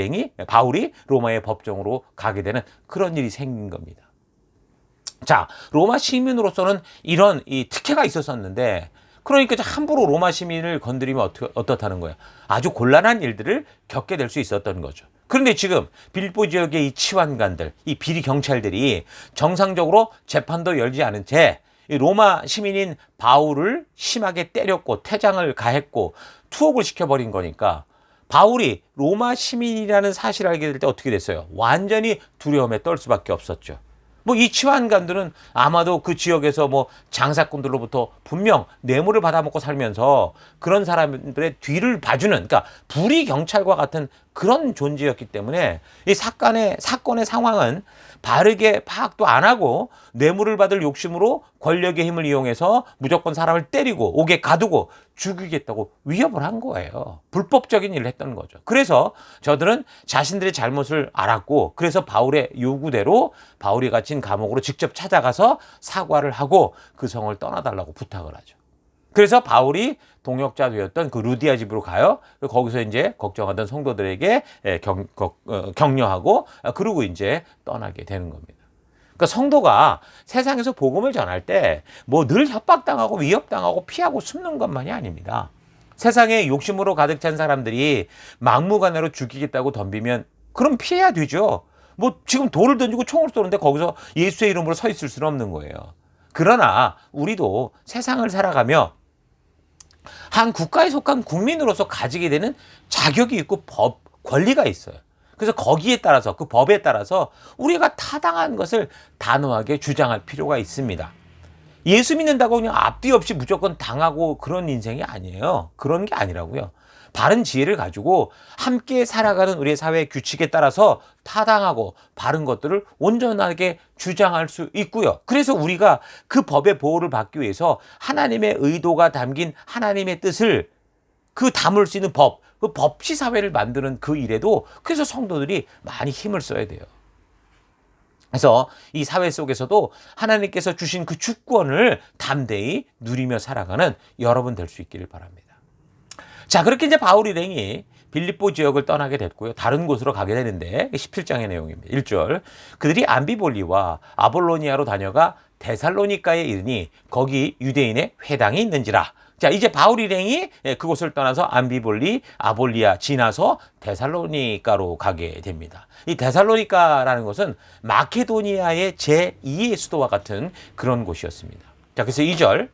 로마의 법정으로 가게 되는 그런 일이 생긴 겁니다. 자, 로마 시민으로서는 이런 이 특혜가 있었었는데, 그러니까 함부로 로마 시민을 건드리면 어떻다는 거예요? 아주 곤란한 일들을 겪게 될 수 있었던 거죠. 그런데 지금 빌립보 지역의 이 치환관들, 이 비리 경찰들이 정상적으로 재판도 열지 않은 채 로마 시민인 바울을 심하게 때렸고 퇴장을 가했고 투옥을 시켜버린 거니까, 바울이 로마 시민이라는 사실을 알게 될 때 어떻게 됐어요? 완전히 두려움에 떨 수밖에 없었죠. 이 치환관들은 아마도 그 지역에서 장사꾼들로부터 분명 뇌물을 받아먹고 살면서 그런 사람들의 뒤를 봐주는, 그러니까 불의 경찰과 같은 그런 존재였기 때문에 이 사건의 상황은 바르게 파악도 안 하고 뇌물을 받을 욕심으로 권력의 힘을 이용해서 무조건 사람을 때리고 옥에 가두고 죽이겠다고 위협을 한 거예요. 불법적인 일을 했던 거죠. 그래서 저들은 자신들의 잘못을 알았고, 그래서 바울의 요구대로 바울이 갇힌 감옥으로 직접 찾아가서 사과를 하고 그 성을 떠나달라고 부탁을 하죠. 그래서 바울이 동역자 되었던 그 루디아 집으로 가요. 거기서 이제 걱정하던 성도들에게 격려하고, 그러고 이제 떠나게 되는 겁니다. 그러니까 성도가 세상에서 복음을 전할 때 늘 협박당하고 위협당하고 피하고 숨는 것만이 아닙니다. 세상에 욕심으로 가득 찬 사람들이 막무가내로 죽이겠다고 덤비면 그럼 피해야 되죠. 지금 돌을 던지고 총을 쏘는데 거기서 예수의 이름으로 서 있을 수는 없는 거예요. 그러나 우리도 세상을 살아가며 한 국가에 속한 국민으로서 가지게 되는 자격이 있고 권리가 있어요. 그래서 거기에 따라서, 그 법에 따라서 우리가 타당한 것을 단호하게 주장할 필요가 있습니다. 예수 믿는다고 그냥 앞뒤 없이 무조건 당하고 그런 인생이 아니에요. 그런 게 아니라고요. 바른 지혜를 가지고 함께 살아가는 우리의 사회의 규칙에 따라서 타당하고 바른 것들을 온전하게 주장할 수 있고요. 그래서 우리가 그 법의 보호를 받기 위해서 하나님의 의도가 담긴 하나님의 뜻을 담을 수 있는 그 법치 사회를 만드는 그 일에도 그래서 성도들이 많이 힘을 써야 돼요. 그래서 이 사회 속에서도 하나님께서 주신 그 주권을 담대히 누리며 살아가는 여러분 될 수 있기를 바랍니다. 자, 그렇게 이제 바울 일행이 빌립보 지역을 떠나게 됐고요. 다른 곳으로 가게 되는데 17장의 내용입니다. 1절. 그들이 암비볼리와 아볼로니아로 다녀가 데살로니가에 이르니 거기 유대인의 회당이 있는지라. 자, 이제 바울 일행이 그곳을 떠나서 암비볼리, 아볼리아 지나서 데살로니가로 가게 됩니다. 이 데살로니가라는 것은 마케도니아의 제2의 수도와 같은 그런 곳이었습니다. 자, 그래서 2절.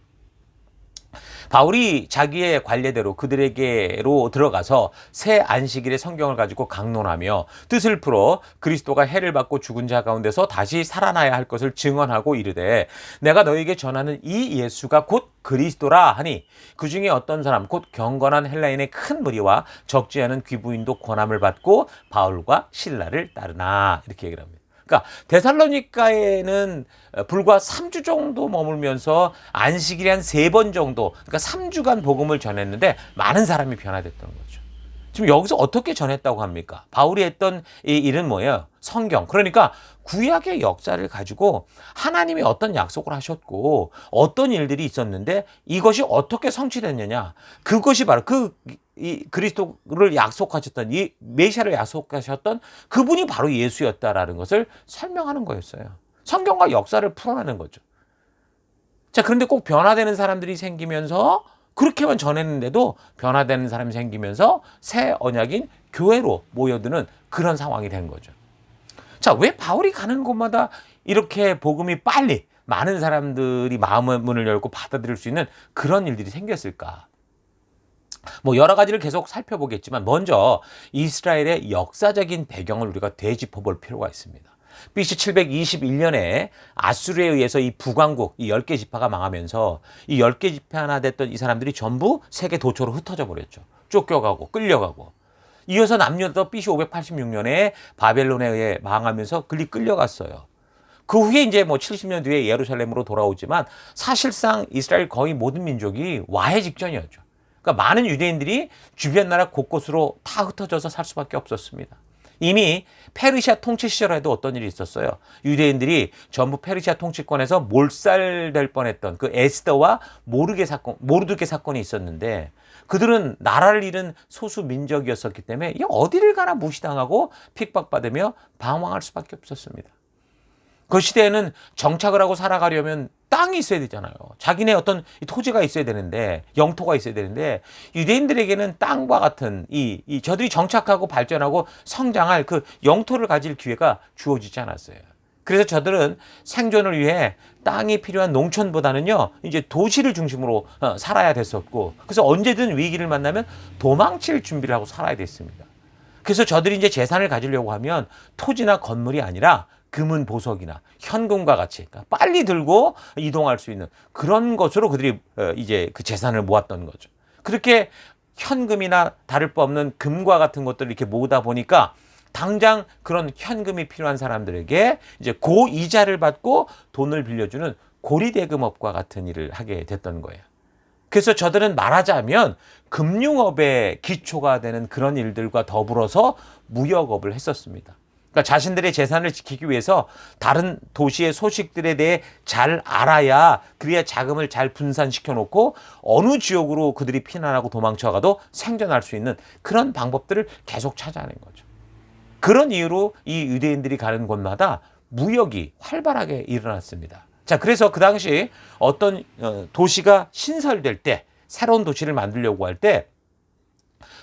바울이 자기의 관례대로 그들에게로 들어가서 새 안식일의 성경을 가지고 강론하며 뜻을 풀어 그리스도가 해를 받고 죽은 자 가운데서 다시 살아나야 할 것을 증언하고 이르되 내가 너에게 전하는 이 예수가 곧 그리스도라 하니 그 중에 어떤 사람 곧 경건한 헬라인의 큰 무리와 적지 않은 귀부인도 권함을 받고 바울과 실라를 따르나 이렇게 얘기를 합니다. 그러니까 데살로니가에는 불과 3주 정도 머물면서 안식일이 한 3번 정도, 그러니까 3주간 복음을 전했는데 많은 사람이 변화됐던 거죠. 지금 여기서 어떻게 전했다고 합니까? 바울이 했던 이 일은 뭐예요? 성경. 그러니까 구약의 역사를 가지고 하나님이 어떤 약속을 하셨고 어떤 일들이 있었는데 이것이 어떻게 성취됐느냐. 그것이 바로 이 그리스도를 약속하셨던 이 메시아를 약속하셨던 그분이 바로 예수였다라는 것을 설명하는 거였어요. 성경과 역사를 풀어내는 거죠. 자, 그런데 꼭 변화되는 사람들이 생기면서 그렇게만 전했는데도 변화되는 사람이 생기면서 새 언약인 교회로 모여드는 그런 상황이 된 거죠. 자, 왜 바울이 가는 곳마다 이렇게 복음이 빨리 많은 사람들이 마음의 문을 열고 받아들일 수 있는 그런 일들이 생겼을까? 뭐 여러 가지를 계속 살펴보겠지만 먼저 이스라엘의 역사적인 배경을 우리가 되짚어 볼 필요가 있습니다. BC 721년에 아수르에 의해서 이 북왕국, 이 10개 지파가 망하면서 이 10개 지파 하나 됐던 이 사람들이 전부 세계 도처로 흩어져 버렸죠. 쫓겨가고 끌려가고. 이어서 남유다도 BC 586년에 바벨론에 의해 망하면서 끌려갔어요. 그 후에 이제 뭐 70년 뒤에 예루살렘으로 돌아오지만 사실상 이스라엘 거의 모든 민족이 와해 직전이었죠. 그러니까 많은 유대인들이 주변 나라 곳곳으로 다 흩어져서 살 수밖에 없었습니다. 이미 페르시아 통치 시절에도 어떤 일이 있었어요. 유대인들이 전부 페르시아 통치권에서 몰살될 뻔했던 그 에스더와 모르드게 사건이 있었는데 그들은 나라를 잃은 소수 민족이었었기 때문에 어디를 가나 무시당하고 핍박받으며 방황할 수밖에 없었습니다. 그 시대에는 정착을 하고 살아가려면 땅이 있어야 되잖아요. 자기네 어떤 토지가 있어야 되는데, 영토가 있어야 되는데, 유대인들에게는 땅과 같은 저들이 정착하고 발전하고 성장할 그 영토를 가질 기회가 주어지지 않았어요. 그래서 저들은 생존을 위해 땅이 필요한 농촌보다는요, 이제 도시를 중심으로 살아야 됐었고, 그래서 언제든 위기를 만나면 도망칠 준비를 하고 살아야 됐습니다. 그래서 저들이 이제 재산을 가지려고 하면 토지나 건물이 아니라 금은 보석이나 현금과 같이 빨리 들고 이동할 수 있는 그런 것으로 그들이 이제 그 재산을 모았던 거죠. 그렇게 현금이나 다를 바 없는 금과 같은 것들을 이렇게 모으다 보니까 당장 그런 현금이 필요한 사람들에게 이제 고이자를 받고 돈을 빌려주는 고리대금업과 같은 일을 하게 됐던 거예요. 그래서 저들은 말하자면 금융업의 기초가 되는 그런 일들과 더불어서 무역업을 했었습니다. 그러니까 자신들의 재산을 지키기 위해서 다른 도시의 소식들에 대해 잘 알아야 그래야 자금을 잘 분산시켜 놓고 어느 지역으로 그들이 피난하고 도망쳐가도 생존할 수 있는 그런 방법들을 계속 찾아낸 거죠. 그런 이유로 이 유대인들이 가는 곳마다 무역이 활발하게 일어났습니다. 자, 그래서 그 당시 어떤 도시가 신설될 때, 새로운 도시를 만들려고 할 때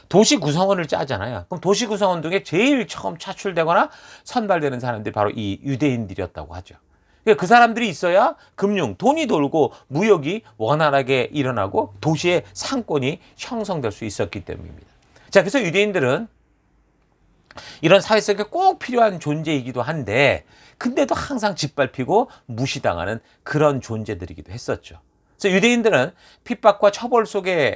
도시 구성원을 짜잖아요. 그럼 도시 구성원 중에 제일 처음 차출되거나 선발되는 사람들이 바로 이 유대인들이었다고 하죠. 그 사람들이 있어야 금융, 돈이 돌고 무역이 원활하게 일어나고 도시의 상권이 형성될 수 있었기 때문입니다. 자, 그래서 유대인들은 이런 사회 속에 꼭 필요한 존재이기도 한데 근데도 항상 짓밟히고 무시당하는 그런 존재들이기도 했었죠. 그래서 유대인들은 핍박과 차별 속에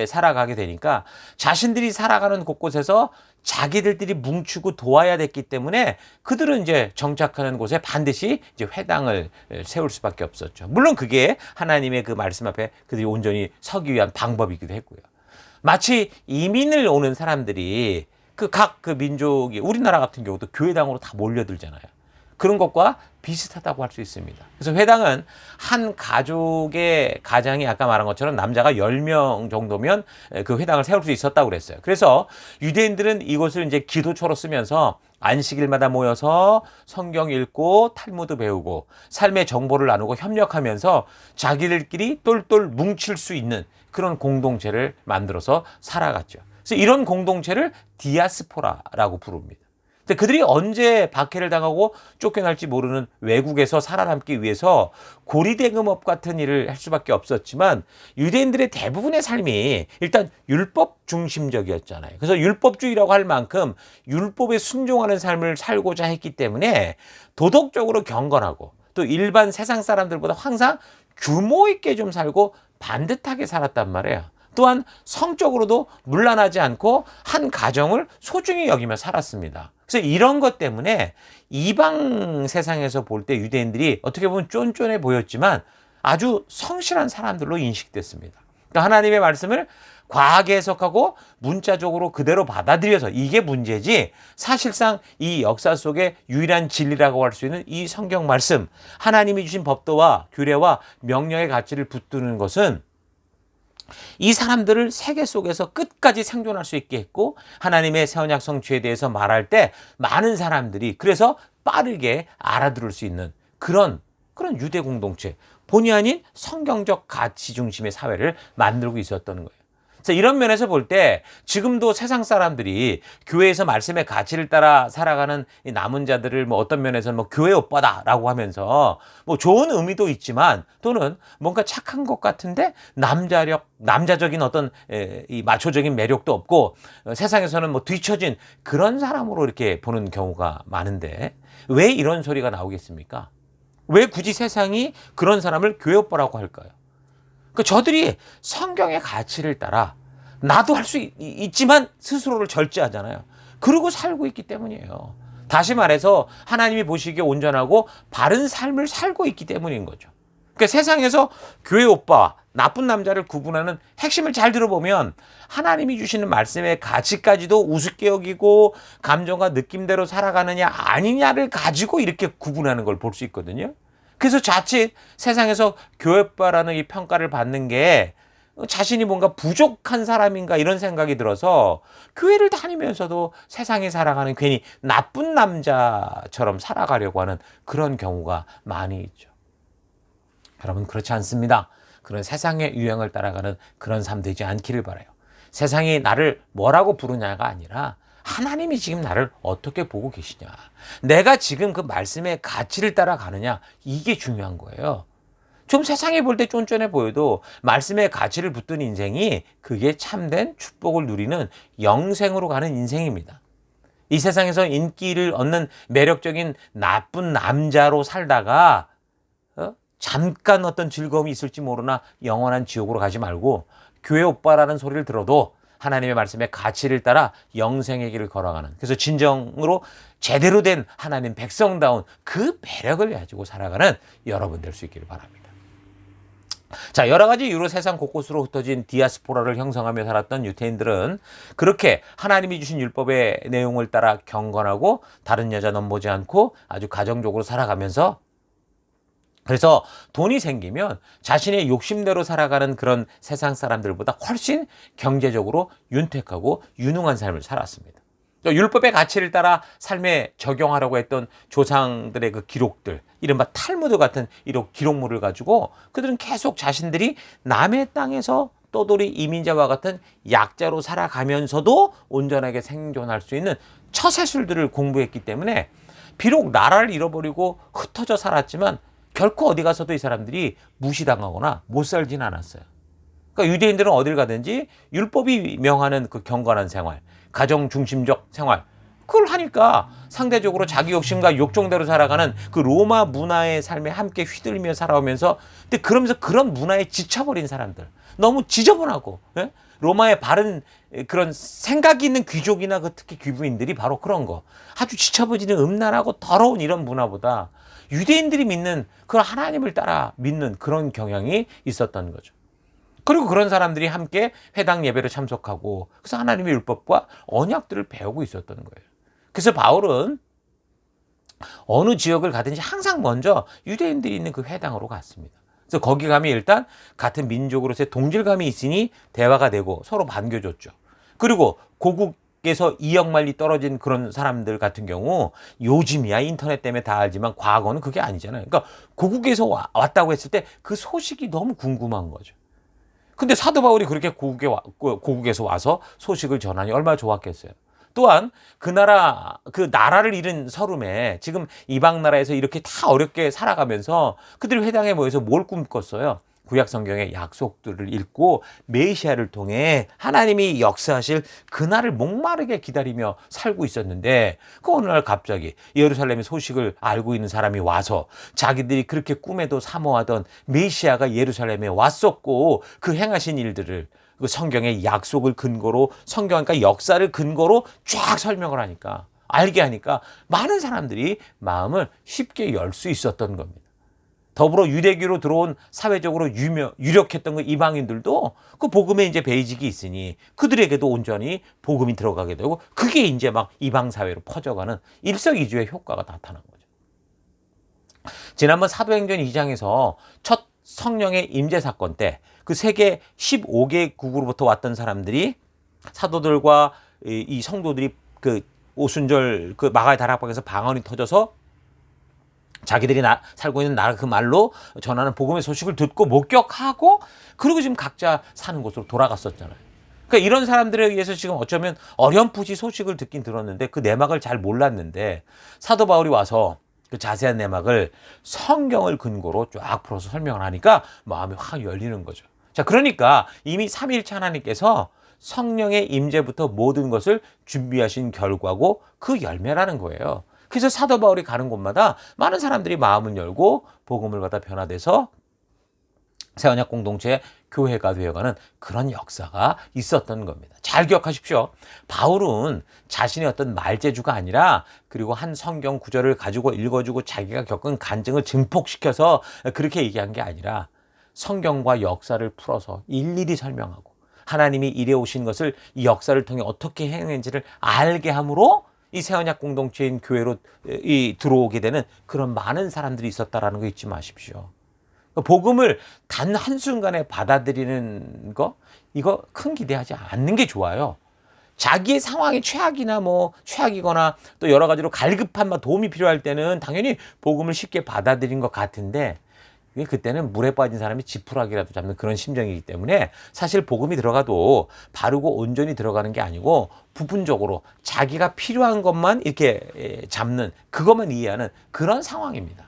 살아가게 되니까 자신들이 살아가는 곳곳에서 자기들끼리 뭉치고 도와야 됐기 때문에 그들은 이제 정착하는 곳에 반드시 이제 회당을 세울 수밖에 없었죠. 물론 그게 하나님의 그 말씀 앞에 그들이 온전히 서기 위한 방법이기도 했고요. 마치 이민을 오는 사람들이 각 민족이 우리나라 같은 경우도 교회당으로 다 몰려들잖아요. 그런 것과 비슷하다고 할 수 있습니다. 그래서 회당은 한 가장이 아까 말한 것처럼 남자가 10명 정도면 그 회당을 세울 수 있었다고 그랬어요. 그래서 유대인들은 이곳을 이제 기도처로 쓰면서 안식일마다 모여서 성경 읽고 탈무드 배우고 삶의 정보를 나누고 협력하면서 자기들끼리 똘똘 뭉칠 수 있는 그런 공동체를 만들어서 살아갔죠. 그래서 이런 공동체를 디아스포라라고 부릅니다. 근데 그들이 언제 박해를 당하고 쫓겨날지 모르는 외국에서 살아남기 위해서 고리대금업 같은 일을 할 수밖에 없었지만 유대인들의 대부분의 삶이 일단 율법 중심적이었잖아요. 그래서 율법주의라고 할 만큼 율법에 순종하는 삶을 살고자 했기 때문에 도덕적으로 경건하고 또 일반 세상 사람들보다 항상 규모 있게 좀 살고 반듯하게 살았단 말이에요. 또한 성적으로도 문란하지 않고 한 가정을 소중히 여기며 살았습니다. 그래서 이런 것 때문에 이방 세상에서 볼 때 유대인들이 어떻게 보면 쫀쫀해 보였지만 아주 성실한 사람들로 인식됐습니다. 그러니까 하나님의 말씀을 과하게 해석하고 문자적으로 그대로 받아들여서 이게 문제지, 사실상 이 역사 속에 유일한 진리라고 할 수 있는 이 성경 말씀, 하나님이 주신 법도와 규례와 명령의 가치를 붙드는 것은 이 사람들을 세계 속에서 끝까지 생존할 수 있게 했고, 하나님의 새 언약 성취에 대해서 말할 때 많은 사람들이 그래서 빠르게 알아들을 수 있는 그런 유대 공동체, 본의 아닌 성경적 가치 중심의 사회를 만들고 있었던 거예요. 그래서 이런 면에서 볼 때 지금도 세상 사람들이 교회에서 말씀의 가치를 따라 살아가는 이 남은 자들을 뭐 어떤 면에서는 뭐 교회 오빠다라고 하면서 뭐 좋은 의미도 있지만, 또는 뭔가 착한 것 같은데 남자적인 어떤 이 마초적인 매력도 없고 세상에서는 뭐 뒤처진 그런 사람으로 이렇게 보는 경우가 많은데, 왜 이런 소리가 나오겠습니까? 왜 굳이 세상이 그런 사람을 교회 오빠라고 할까요? 그 저들이 성경의 가치를 따라 나도 할 수 있지만 스스로를 절제하잖아요. 그러고 살고 있기 때문이에요. 다시 말해서 하나님이 보시기에 온전하고 바른 삶을 살고 있기 때문인 거죠. 그러니까 세상에서 교회 오빠와 나쁜 남자를 구분하는 핵심을 잘 들어보면 하나님이 주시는 말씀의 가치까지도 우습게 여기고 감정과 느낌대로 살아가느냐 아니냐를 가지고 이렇게 구분하는 걸 볼 수 있거든요. 그래서 자칫 세상에서 교회오빠라는 이 평가를 받는 게 자신이 뭔가 부족한 사람인가 이런 생각이 들어서 교회를 다니면서도 세상에 살아가는 괜히 나쁜 남자처럼 살아가려고 하는 그런 경우가 많이 있죠. 여러분, 그렇지 않습니다. 그런 세상의 유행을 따라가는 그런 삶 되지 않기를 바라요. 세상이 나를 뭐라고 부르냐가 아니라 하나님이 지금 나를 어떻게 보고 계시냐, 내가 지금 그 말씀의 가치를 따라가느냐, 이게 중요한 거예요. 좀 세상에 볼 때 쫀쫀해 보여도 말씀의 가치를 붙든 인생이 그게 참된 축복을 누리는 영생으로 가는 인생입니다. 이 세상에서 인기를 얻는 매력적인 나쁜 남자로 살다가 잠깐 어떤 즐거움이 있을지 모르나 영원한 지옥으로 가지 말고 교회 오빠라는 소리를 들어도 하나님의 말씀의 가치를 따라 영생의 길을 걸어가는, 그래서 진정으로 제대로 된 하나님 백성다운 그 매력을 가지고 살아가는 여러분 될 수 있기를 바랍니다. 자, 여러 가지 이유로 세상 곳곳으로 흩어진 디아스포라를 형성하며 살았던 유대인들은 그렇게 하나님이 주신 율법의 내용을 따라 경건하고 다른 여자 넘보지 않고 아주 가정적으로 살아가면서, 그래서 돈이 생기면 자신의 욕심대로 살아가는 그런 세상 사람들보다 훨씬 경제적으로 윤택하고 유능한 삶을 살았습니다. 율법의 가치를 따라 삶에 적용하려고 했던 조상들의 그 기록들, 이른바 탈무드 같은 이런 기록물을 가지고 그들은 계속 자신들이 남의 땅에서 떠돌이 이민자와 같은 약자로 살아가면서도 온전하게 생존할 수 있는 처세술들을 공부했기 때문에 비록 나라를 잃어버리고 흩어져 살았지만 결코 어디 가서도 이 사람들이 무시당하거나 못 살진 않았어요. 그러니까 유대인들은 어딜 가든지 율법이 명하는 그 경건한 생활, 가정 중심적 생활, 그걸 하니까 상대적으로 자기 욕심과 욕정대로 살아가는 그 로마 문화의 삶에 함께 휘둘리며 살아오면서, 근데 그러면서 그런 문화에 지쳐버린 사람들, 너무 지저분하고, 예? 로마의 바른 그런 생각이 있는 귀족이나 그 특히 귀부인들이 바로 그런 거, 아주 지쳐버리는 음란하고 더러운 이런 문화보다 유대인들이 믿는 그 하나님을 따라 믿는 그런 경향이 있었던 거죠. 그리고 그런 사람들이 함께 회당 예배를 참석하고 그래서 하나님의 율법과 언약들을 배우고 있었던 거예요. 그래서 바울은 어느 지역을 가든지 항상 먼저 유대인들이 있는 그 회당으로 갔습니다. 그래서 거기 가면 일단 같은 민족으로서의 동질감이 있으니 대화가 되고 서로 반겨줬죠. 그리고 고국에서 2억 마일리 떨어진 그런 사람들 같은 경우, 요즘이야 인터넷 때문에 다 알지만 과거는 그게 아니잖아요. 그러니까 고국에서 왔다고 했을 때 그 소식이 너무 궁금한 거죠. 근데 사도 바울이 그렇게 고국에서 와서 소식을 전하니 얼마나 좋았겠어요. 또한 그 나라를 잃은 서름에 지금 이방 나라에서 이렇게 다 어렵게 살아가면서 그들이 회당에 모여서 뭘 꿈꿨어요? 구약 성경의 약속들을 읽고 메시아를 통해 하나님이 역사하실 그날을 목마르게 기다리며 살고 있었는데 그 어느 날 갑자기 예루살렘의 소식을 알고 있는 사람이 와서 자기들이 그렇게 꿈에도 사모하던 메시아가 예루살렘에 왔었고 그 행하신 일들을 그 성경의 약속을 근거로 성경 그러니까 역사를 근거로 쫙 설명을 하니까 알게 하니까 많은 사람들이 마음을 쉽게 열 수 있었던 겁니다. 더불어 유대교로 들어온 사회적으로 유력했던 그 이방인들도 그 복음에 이제 베이직이 있으니 그들에게도 온전히 복음이 들어가게 되고 그게 이제 막 이방 사회로 퍼져가는 일석이조의 효과가 나타난 거죠. 지난번 사도행전 2장에서 첫 성령의 임재 사건 때 그 세계 15개국으로부터 왔던 사람들이 사도들과 이 성도들이 그 오순절 그 마가의 다락방에서 방언이 터져서 자기들이 살고 있는 나라 그 말로 전하는 복음의 소식을 듣고 목격하고 그리고 지금 각자 사는 곳으로 돌아갔었잖아요. 그러니까 이런 사람들에 의해서 지금 어쩌면 어렴풋이 소식을 듣긴 들었는데 그 내막을 잘 몰랐는데 사도 바울이 와서 그 자세한 내막을 성경을 근거로 쫙 풀어서 설명을 하니까 마음이 확 열리는 거죠. 자, 그러니까 이미 삼위일체 하나님께서 성령의 임재부터 모든 것을 준비하신 결과고 그 열매라는 거예요. 그래서 사도 바울이 가는 곳마다 많은 사람들이 마음을 열고 복음을 받아 변화돼서 새언약 공동체의 교회가 되어가는 그런 역사가 있었던 겁니다. 잘 기억하십시오. 바울은 자신의 어떤 말재주가 아니라 그리고 한 성경 구절을 가지고 읽어주고 자기가 겪은 간증을 증폭시켜서 그렇게 얘기한 게 아니라 성경과 역사를 풀어서 일일이 설명하고 하나님이 이래오신 것을 이 역사를 통해 어떻게 행했는지를 알게 함으로 이 새언약 공동체인 교회로 들어오게 되는 그런 많은 사람들이 있었다라는 거 잊지 마십시오. 복음을 단 한순간에 받아들이는 거 이거 큰 기대하지 않는 게 좋아요. 자기의 상황이 최악이거나 또 여러 가지로 갈급한 도움이 필요할 때는 당연히 복음을 쉽게 받아들인 것 같은데 그때는 물에 빠진 사람이 지푸라기라도 잡는 그런 심정이기 때문에 사실 복음이 들어가도 바르고 온전히 들어가는 게 아니고 부분적으로 자기가 필요한 것만 이렇게 잡는 그것만 이해하는 그런 상황입니다.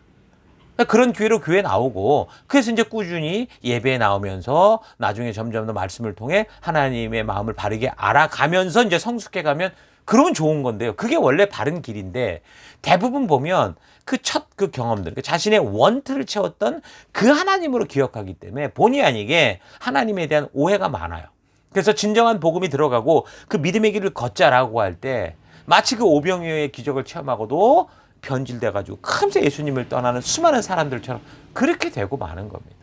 그런 기회로 교회에 나오고 그래서 이제 꾸준히 예배에 나오면서 나중에 점점 더 말씀을 통해 하나님의 마음을 바르게 알아가면서 이제 성숙해가면 그러면 좋은 건데요. 그게 원래 바른 길인데 대부분 보면 그 첫 그 경험들, 자신의 원트를 채웠던 그 하나님으로 기억하기 때문에 본의 아니게 하나님에 대한 오해가 많아요. 그래서 진정한 복음이 들어가고 그 믿음의 길을 걷자라고 할 때 마치 그 오병이어의 기적을 체험하고도 변질돼가지고 금세 예수님을 떠나는 수많은 사람들처럼 그렇게 되고 마는 겁니다.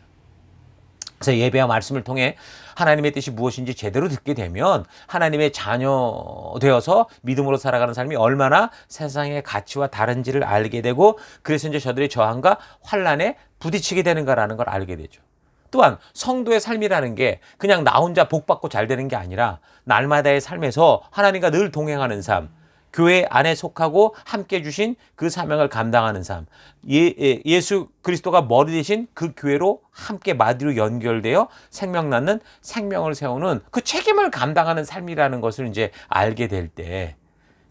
그래서 예배와 말씀을 통해 하나님의 뜻이 무엇인지 제대로 듣게 되면 하나님의 자녀 되어서 믿음으로 살아가는 삶이 얼마나 세상의 가치와 다른지를 알게 되고 그래서 이제 저들의 저항과 환난에 부딪히게 되는가라는 걸 알게 되죠. 또한 성도의 삶이라는 게 그냥 나 혼자 복 받고 잘 되는 게 아니라 날마다의 삶에서 하나님과 늘 동행하는 삶, 교회 안에 속하고 함께 주신 그 사명을 감당하는 삶, 예수 그리스도가 머리 되신 그 교회로 함께 마디로 연결되어 생명 낳는 생명을 세우는 그 책임을 감당하는 삶이라는 것을 이제 알게 될 때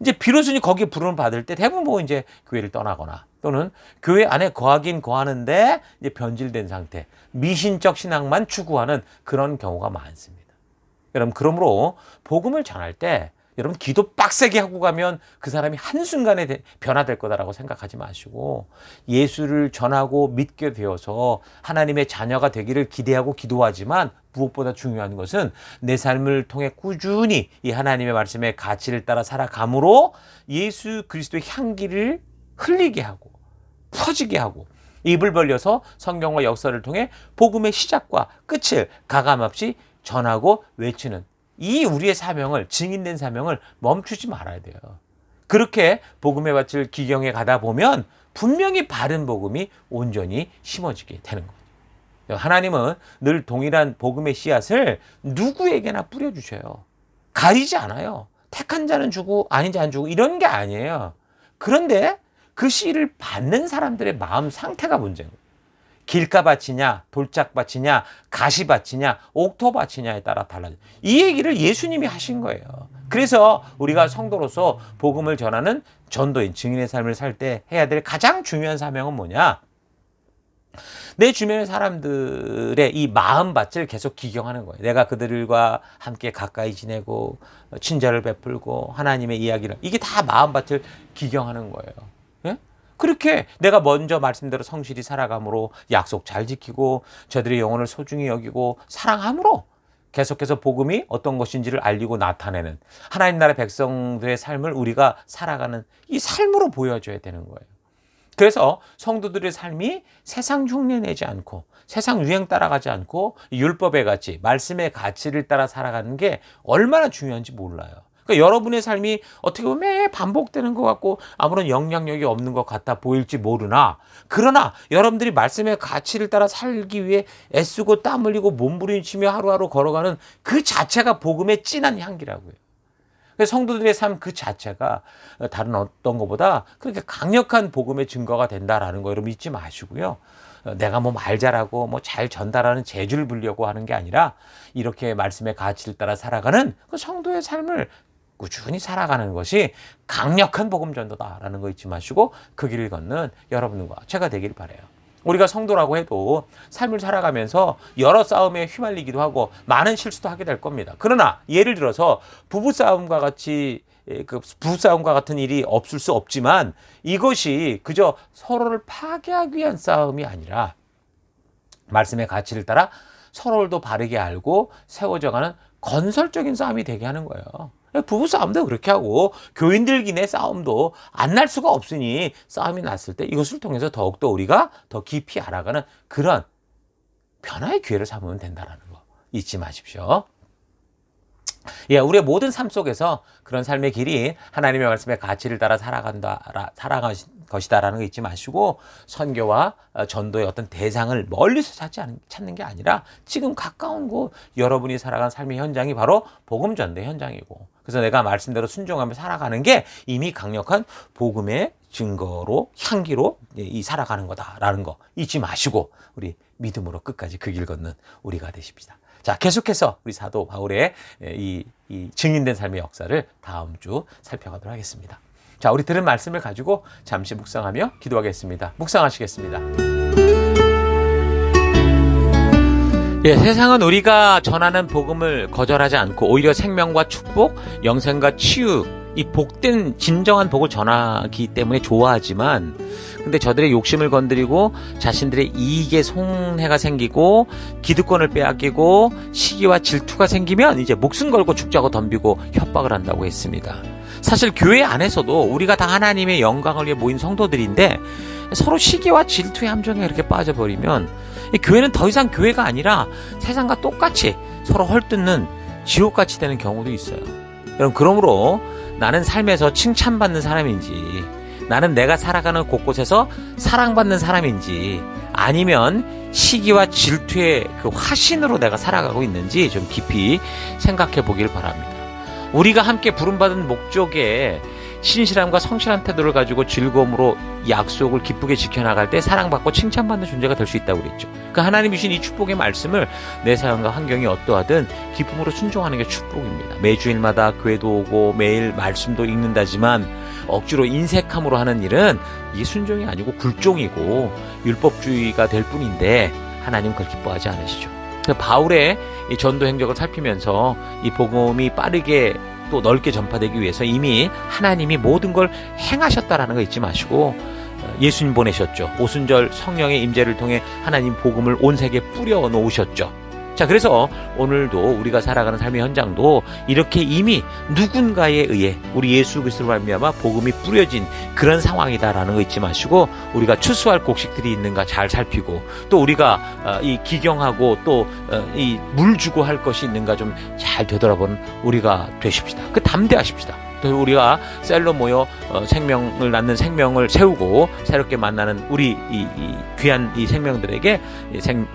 이제 비로소 거기에 부름을 받을 때 대부분 이제 교회를 떠나거나 또는 교회 안에 거하긴 거하는데 이제 변질된 상태, 미신적 신앙만 추구하는 그런 경우가 많습니다. 여러분, 그러므로 복음을 전할 때 여러분 기도 빡세게 하고 가면 그 사람이 한순간에 변화될 거다라고 생각하지 마시고 예수를 전하고 믿게 되어서 하나님의 자녀가 되기를 기대하고 기도하지만 무엇보다 중요한 것은 내 삶을 통해 꾸준히 이 하나님의 말씀의 가치를 따라 살아감으로 예수 그리스도의 향기를 흘리게 하고 퍼지게 하고 입을 벌려서 성경과 역사를 통해 복음의 시작과 끝을 가감없이 전하고 외치는 이 우리의 사명을 증인된 사명을 멈추지 말아야 돼요. 그렇게 복음의 밭을 기경에 가다 보면 분명히 바른 복음이 온전히 심어지게 되는 거죠. 하나님은 늘 동일한 복음의 씨앗을 누구에게나 뿌려주셔요. 가리지 않아요. 택한 자는 주고 아닌 자는 주고 이런 게 아니에요. 그런데 그 씨를 받는 사람들의 마음 상태가 문제인 거예요. 길가밭이냐 돌짝밭이냐 가시밭이냐 옥토밭이냐에 따라 달라져요. 이 얘기를 예수님이 하신 거예요. 그래서 우리가 성도로서 복음을 전하는 전도인, 증인의 삶을 살 때 해야 될 가장 중요한 사명은 뭐냐? 내 주변의 사람들의 이 마음밭을 계속 기경하는 거예요. 내가 그들과 함께 가까이 지내고 친절을 베풀고 하나님의 이야기를, 이게 다 마음밭을 기경하는 거예요. 예? 그렇게 내가 먼저 말씀대로 성실히 살아감으로 약속 잘 지키고 저들의 영혼을 소중히 여기고 사랑함으로 계속해서 복음이 어떤 것인지를 알리고 나타내는 하나님 나라 백성들의 삶을 우리가 살아가는 이 삶으로 보여줘야 되는 거예요. 그래서 성도들의 삶이 세상 흉내 내지 않고 세상 유행 따라가지 않고 율법의 가치, 말씀의 가치를 따라 살아가는 게 얼마나 중요한지 몰라요. 그러니까 여러분의 삶이 어떻게 보면 매일 반복되는 것 같고 아무런 영향력이 없는 것 같아 보일지 모르나, 그러나 여러분들이 말씀의 가치를 따라 살기 위해 애쓰고 땀 흘리고 몸부림치며 하루하루 걸어가는 그 자체가 복음의 진한 향기라고요. 그래서 성도들의 삶 그 자체가 다른 어떤 것보다 그렇게 강력한 복음의 증거가 된다라는 거 여러분 잊지 마시고요. 내가 뭐 말 잘하고 뭐 잘 전달하는 재주를 부리려고 하는 게 아니라 이렇게 말씀의 가치를 따라 살아가는 그 성도의 삶을 꾸준히 살아가는 것이 강력한 복음 전도다라는 거 잊지 마시고 그 길을 걷는 여러분과 제가 되길 바라요. 우리가 성도라고 해도 삶을 살아가면서 여러 싸움에 휘말리기도 하고 많은 실수도 하게 될 겁니다. 그러나 예를 들어서 부부싸움과 같은 일이 없을 수 없지만 이것이 그저 서로를 파괴하기 위한 싸움이 아니라 말씀의 가치를 따라 서로를 더 바르게 알고 세워져가는 건설적인 싸움이 되게 하는 거예요. 부부싸움도 그렇게 하고 교인들끼리의 싸움도 안 날 수가 없으니 싸움이 났을 때 이것을 통해서 더욱더 우리가 더 깊이 알아가는 그런 변화의 기회를 삼으면 된다는 거 잊지 마십시오. 예, 우리의 모든 삶 속에서 그런 삶의 길이 하나님의 말씀의 가치를 따라 살아간 것이다라는 거 잊지 마시고 선교와 전도의 어떤 대상을 멀리서 찾는 게 아니라 지금 가까운 곳 여러분이 살아간 삶의 현장이 바로 복음 전도의 현장이고, 그래서 내가 말씀대로 순종하며 살아가는 게 이미 강력한 복음의 증거로 향기로 이 살아가는 거다라는 거 잊지 마시고 우리 믿음으로 끝까지 그 길 걷는 우리가 되십시다. 자, 계속해서 우리 사도 바울의 이 증인된 삶의 역사를 다음 주 살펴가도록 하겠습니다. 자, 우리 들은 말씀을 가지고 잠시 묵상하며 기도하겠습니다. 묵상하시겠습니다. 예, 세상은 우리가 전하는 복음을 거절하지 않고 오히려 생명과 축복, 영생과 치유, 이 복된 진정한 복을 전하기 때문에 좋아하지만, 근데 저들의 욕심을 건드리고 자신들의 이익에 손해가 생기고 기득권을 빼앗기고 시기와 질투가 생기면 이제 목숨 걸고 죽자고 덤비고 협박을 한다고 했습니다. 사실 교회 안에서도 우리가 다 하나님의 영광을 위해 모인 성도들인데 서로 시기와 질투의 함정에 이렇게 빠져버리면 이 교회는 더 이상 교회가 아니라 세상과 똑같이 서로 헐뜯는 지옥같이 되는 경우도 있어요. 여러분, 그러므로 나는 삶에서 칭찬받는 사람인지, 나는 내가 살아가는 곳곳에서 사랑받는 사람인지, 아니면 시기와 질투의 그 화신으로 내가 살아가고 있는지 좀 깊이 생각해 보길 바랍니다. 우리가 함께 부름받은 목적에 신실함과 성실한 태도를 가지고 즐거움으로 약속을 기쁘게 지켜나갈 때 사랑받고 칭찬받는 존재가 될 수 있다고 그랬죠. 그 하나님이 주신 이 축복의 말씀을 내 삶과 환경이 어떠하든 기쁨으로 순종하는 게 축복입니다. 매주일마다 교회도 오고 매일 말씀도 읽는다지만 억지로 인색함으로 하는 일은 이게 순종이 아니고 굴종이고 율법주의가 될 뿐인데 하나님은 그걸 기뻐하지 않으시죠. 바울의 이 전도 행적을 살피면서 이 복음이 빠르게 또 넓게 전파되기 위해서 이미 하나님이 모든 걸 행하셨다라는 거 잊지 마시고 예수님 보내셨죠. 오순절 성령의 임재를 통해 하나님 복음을 온 세계에 뿌려 놓으셨죠. 자, 그래서 오늘도 우리가 살아가는 삶의 현장도 이렇게 이미 누군가에 의해 우리 예수 그리스도로 말미암아 복음이 뿌려진 그런 상황이다라는 거 잊지 마시고 우리가 추수할 곡식들이 있는가 잘 살피고 또 우리가 이 기경하고 또 이 물 주고 할 것이 있는가 좀 잘 되돌아보는 우리가 되십시다. 그 담대하십시다. 또 우리가 셀로 모여 생명을 낳는 생명을 세우고 새롭게 만나는 우리 이 귀한 이 생명들에게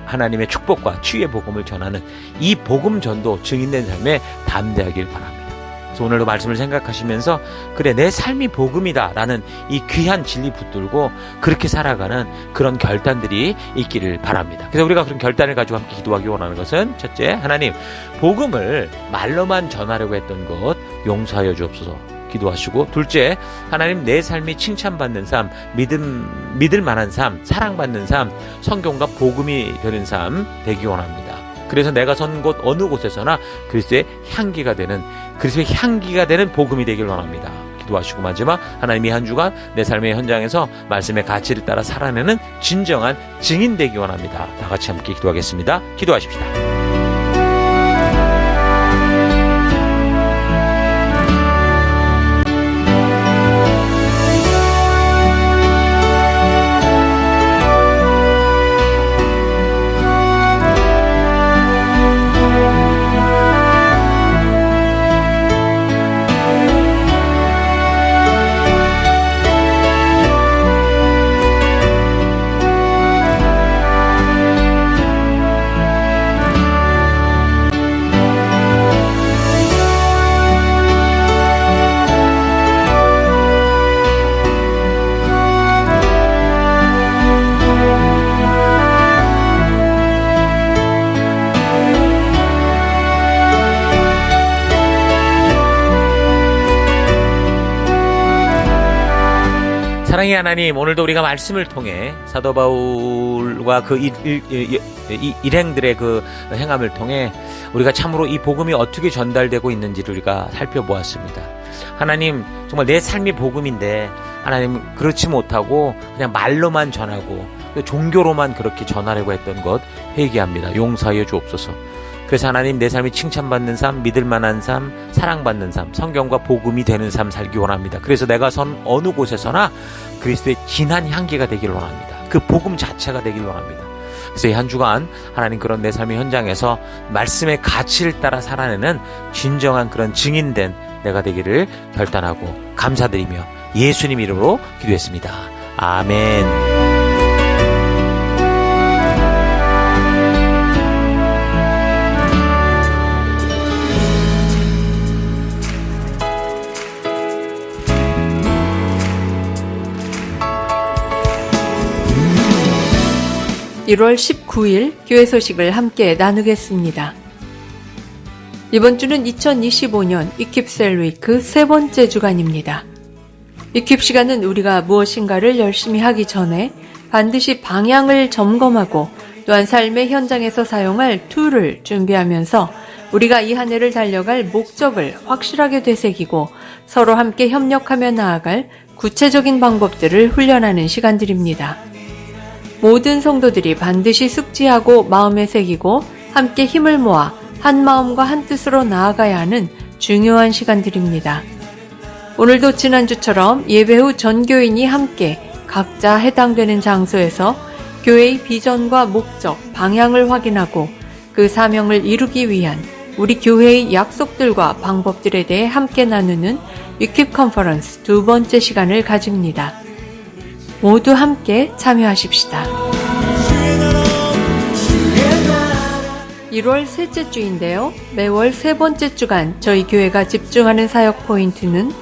하나님의 축복과 치유의 복음을 전하는 이 복음 전도 증인된 삶에 담대하길 바랍니다. 그래서 오늘도 말씀을 생각하시면서 그래 내 삶이 복음이다 라는 이 귀한 진리 붙들고 그렇게 살아가는 그런 결단들이 있기를 바랍니다. 그래서 우리가 그런 결단을 가지고 함께 기도하기 원하는 것은 첫째, 하나님 복음을 말로만 전하려고 했던 것 용서하여 주옵소서 기도하시고, 둘째, 하나님 내 삶이 칭찬받는 삶, 믿을 만한 삶, 사랑받는 삶, 성경과 복음이 되는 삶 되기 원합니다. 그래서 내가 선 곳 어느 곳에서나 그리스도의 향기가 되는 복음이 되길 원합니다. 기도하시고, 마지막, 하나님이 한 주간 내 삶의 현장에서 말씀의 가치를 따라 살아내는 진정한 증인 되기 원합니다. 다 같이 함께 기도하겠습니다. 기도하십시다. 사랑의 하나님, 오늘도 우리가 말씀을 통해 사도 바울과 그 일행들의 그 행함을 통해 우리가 참으로 이 복음이 어떻게 전달되고 있는지를 우리가 살펴보았습니다. 하나님, 정말 내 삶이 복음인데 하나님 그렇지 못하고 그냥 말로만 전하고 종교로만 그렇게 전하려고 했던 것 회개합니다. 용서하여 주옵소서. 그래서 하나님 내 삶이 칭찬받는 삶, 믿을 만한 삶, 사랑받는 삶, 성경과 복음이 되는 삶 살기 원합니다. 그래서 내가 선 어느 곳에서나 그리스도의 진한 향기가 되기를 원합니다. 그 복음 자체가 되기를 원합니다. 그래서 이 한 주간 하나님 그런 내 삶의 현장에서 말씀의 가치를 따라 살아내는 진정한 그런 증인된 내가 되기를 결단하고 감사드리며 예수님 이름으로 기도했습니다. 아멘. 1월 19일 교회 소식을 함께 나누겠습니다. 이번 주는 2025년 이킵셀 위크 세 번째 주간입니다. 이킵 시간은 우리가 무엇인가를 열심히 하기 전에 반드시 방향을 점검하고 또한 삶의 현장에서 사용할 툴을 준비하면서 우리가 이 한 해를 달려갈 목적을 확실하게 되새기고 서로 함께 협력하며 나아갈 구체적인 방법들을 훈련하는 시간들입니다. 모든 성도들이 반드시 숙지하고 마음에 새기고 함께 힘을 모아 한 마음과 한 뜻으로 나아가야 하는 중요한 시간들입니다. 오늘도 지난주처럼 예배 후 전교인이 함께 각자 해당되는 장소에서 교회의 비전과 목적, 방향을 확인하고 그 사명을 이루기 위한 우리 교회의 약속들과 방법들에 대해 함께 나누는 위킵 컨퍼런스 두 번째 시간을 가집니다. 모두 함께 참여하십시다. 1월 셋째 주인데요. 매월 세 번째 주간 저희 교회가 집중하는 사역 포인트는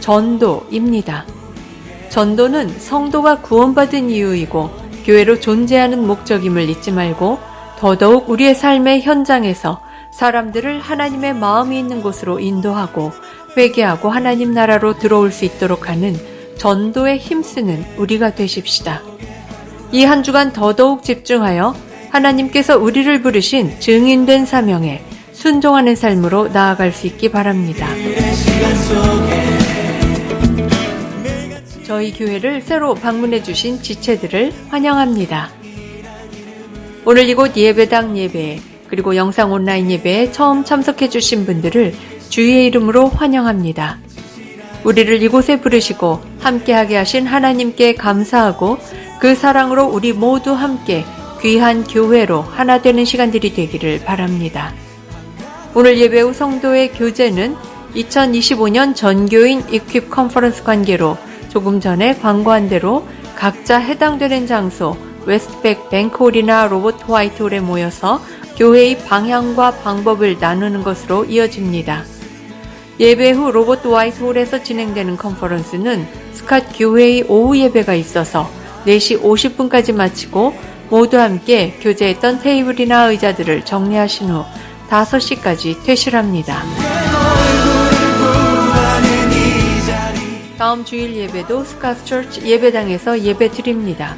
전도입니다. 전도는 성도가 구원받은 이유이고 교회로 존재하는 목적임을 잊지 말고 더더욱 우리의 삶의 현장에서 사람들을 하나님의 마음이 있는 곳으로 인도하고 회개하고 하나님 나라로 들어올 수 있도록 하는 전도에 힘쓰는 우리가 되십시다. 이 한 주간 더더욱 집중하여 하나님께서 우리를 부르신 증인된 사명에 순종하는 삶으로 나아갈 수 있기 바랍니다. 저희 교회를 새로 방문해 주신 지체들을 환영합니다. 오늘 이곳 예배당 예배에 그리고 영상 온라인 예배에 처음 참석해 주신 분들을 주의 이름으로 환영합니다. 우리를 이곳에 부르시고 함께하게 하신 하나님께 감사하고 그 사랑으로 우리 모두 함께 귀한 교회로 하나 되는 시간들이 되기를 바랍니다. 오늘 예배 후 성도의 교제는 2025년 전교인 이퀴프 컨퍼런스 관계로 조금 전에 광고한 대로 각자 해당되는 장소 웨스트백 뱅크홀이나 로버트 화이트홀에 모여서 교회의 방향과 방법을 나누는 것으로 이어집니다. 예배 후 로버트 화이트홀에서 진행되는 컨퍼런스는 스캇 교회의 오후 예배가 있어서 4시 50분까지 마치고 모두 함께 교제했던 테이블이나 의자들을 정리하신 후 5시까지 퇴실합니다. 다음 주일 예배도 스캇 처치 예배당에서 예배 드립니다.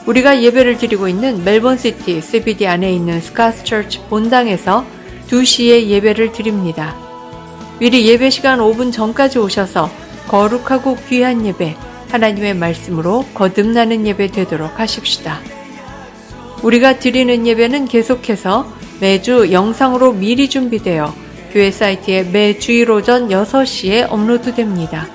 우리가 예배를 드리고 있는 멜번시티 CBD 안에 있는 스캇 처치 본당에서 2시에 예배를 드립니다. 미리 예배 시간 5분 전까지 오셔서 거룩하고 귀한 예배, 하나님의 말씀으로 거듭나는 예배 되도록 하십시다. 우리가 드리는 예배는 계속해서 매주 영상으로 미리 준비되어 교회 사이트에 매 주일 오전 6시에 업로드됩니다.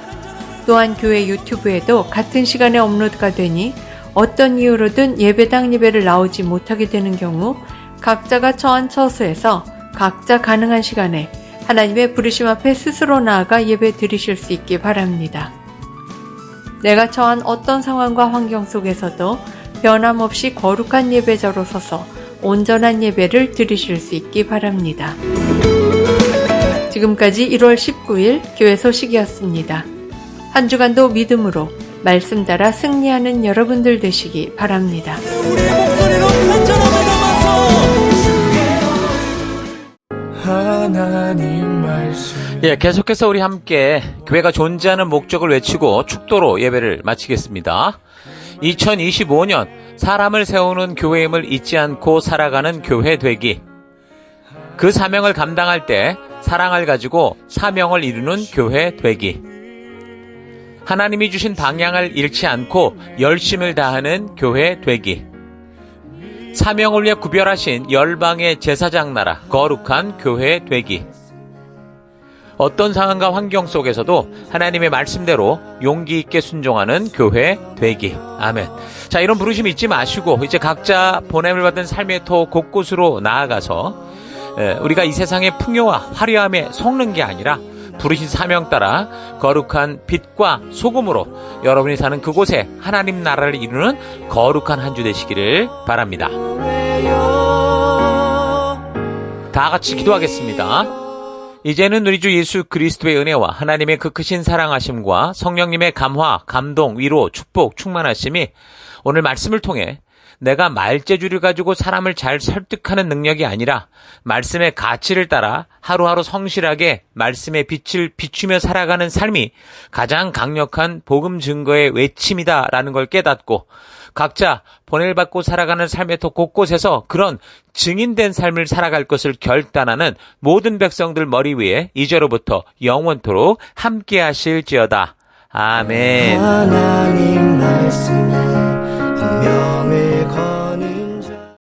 또한 교회 유튜브에도 같은 시간에 업로드가 되니 어떤 이유로든 예배당 예배를 나오지 못하게 되는 경우 각자가 처한 처소에서 각자 가능한 시간에 하나님의 부르심 앞에 스스로 나아가 예배 드리실 수 있기 바랍니다. 내가 처한 어떤 상황과 환경 속에서도 변함없이 거룩한 예배자로 서서 온전한 예배를 드리실 수 있기 바랍니다. 지금까지 1월 19일 교회 소식이었습니다. 한 주간도 믿음으로 말씀 따라 승리하는 여러분들 되시기 바랍니다. 하나님 말씀 예, 계속해서 우리 함께 교회가 존재하는 목적을 외치고 축도로 예배를 마치겠습니다. 2025년 사람을 세우는 교회임을 잊지 않고 살아가는 교회 되기. 그 사명을 감당할 때 사랑을 가지고 사명을 이루는 교회 되기. 하나님이 주신 방향을 잃지 않고 열심을 다하는 교회 되기. 사명을 위해 구별하신 열방의 제사장 나라 거룩한 교회 되기. 어떤 상황과 환경 속에서도 하나님의 말씀대로 용기 있게 순종하는 교회 되기. 아멘. 자, 이런 부르심 잊지 마시고 이제 각자 보냄을 받은 삶의 터 곳곳으로 나아가서 우리가 이 세상의 풍요와 화려함에 속는 게 아니라 부르신 사명 따라 거룩한 빛과 소금으로 여러분이 사는 그곳에 하나님 나라를 이루는 거룩한 한 주 되시기를 바랍니다. 다 같이 기도하겠습니다. 이제는 우리 주 예수 그리스도의 은혜와 하나님의 그 크신 사랑하심과 성령님의 감화, 감동, 위로, 축복, 충만하심이 오늘 말씀을 통해 내가 말재주를 가지고 사람을 잘 설득하는 능력이 아니라 말씀의 가치를 따라 하루하루 성실하게 말씀의 빛을 비추며 살아가는 삶이 가장 강력한 복음 증거의 외침이다라는 걸 깨닫고 각자 보냄을 받고 살아가는 삶의 터 곳곳에서 그런 증인된 삶을 살아갈 것을 결단하는 모든 백성들 머리 위에 이제로부터 영원토록 함께 하실지어다. 아멘. 하나님 말씀에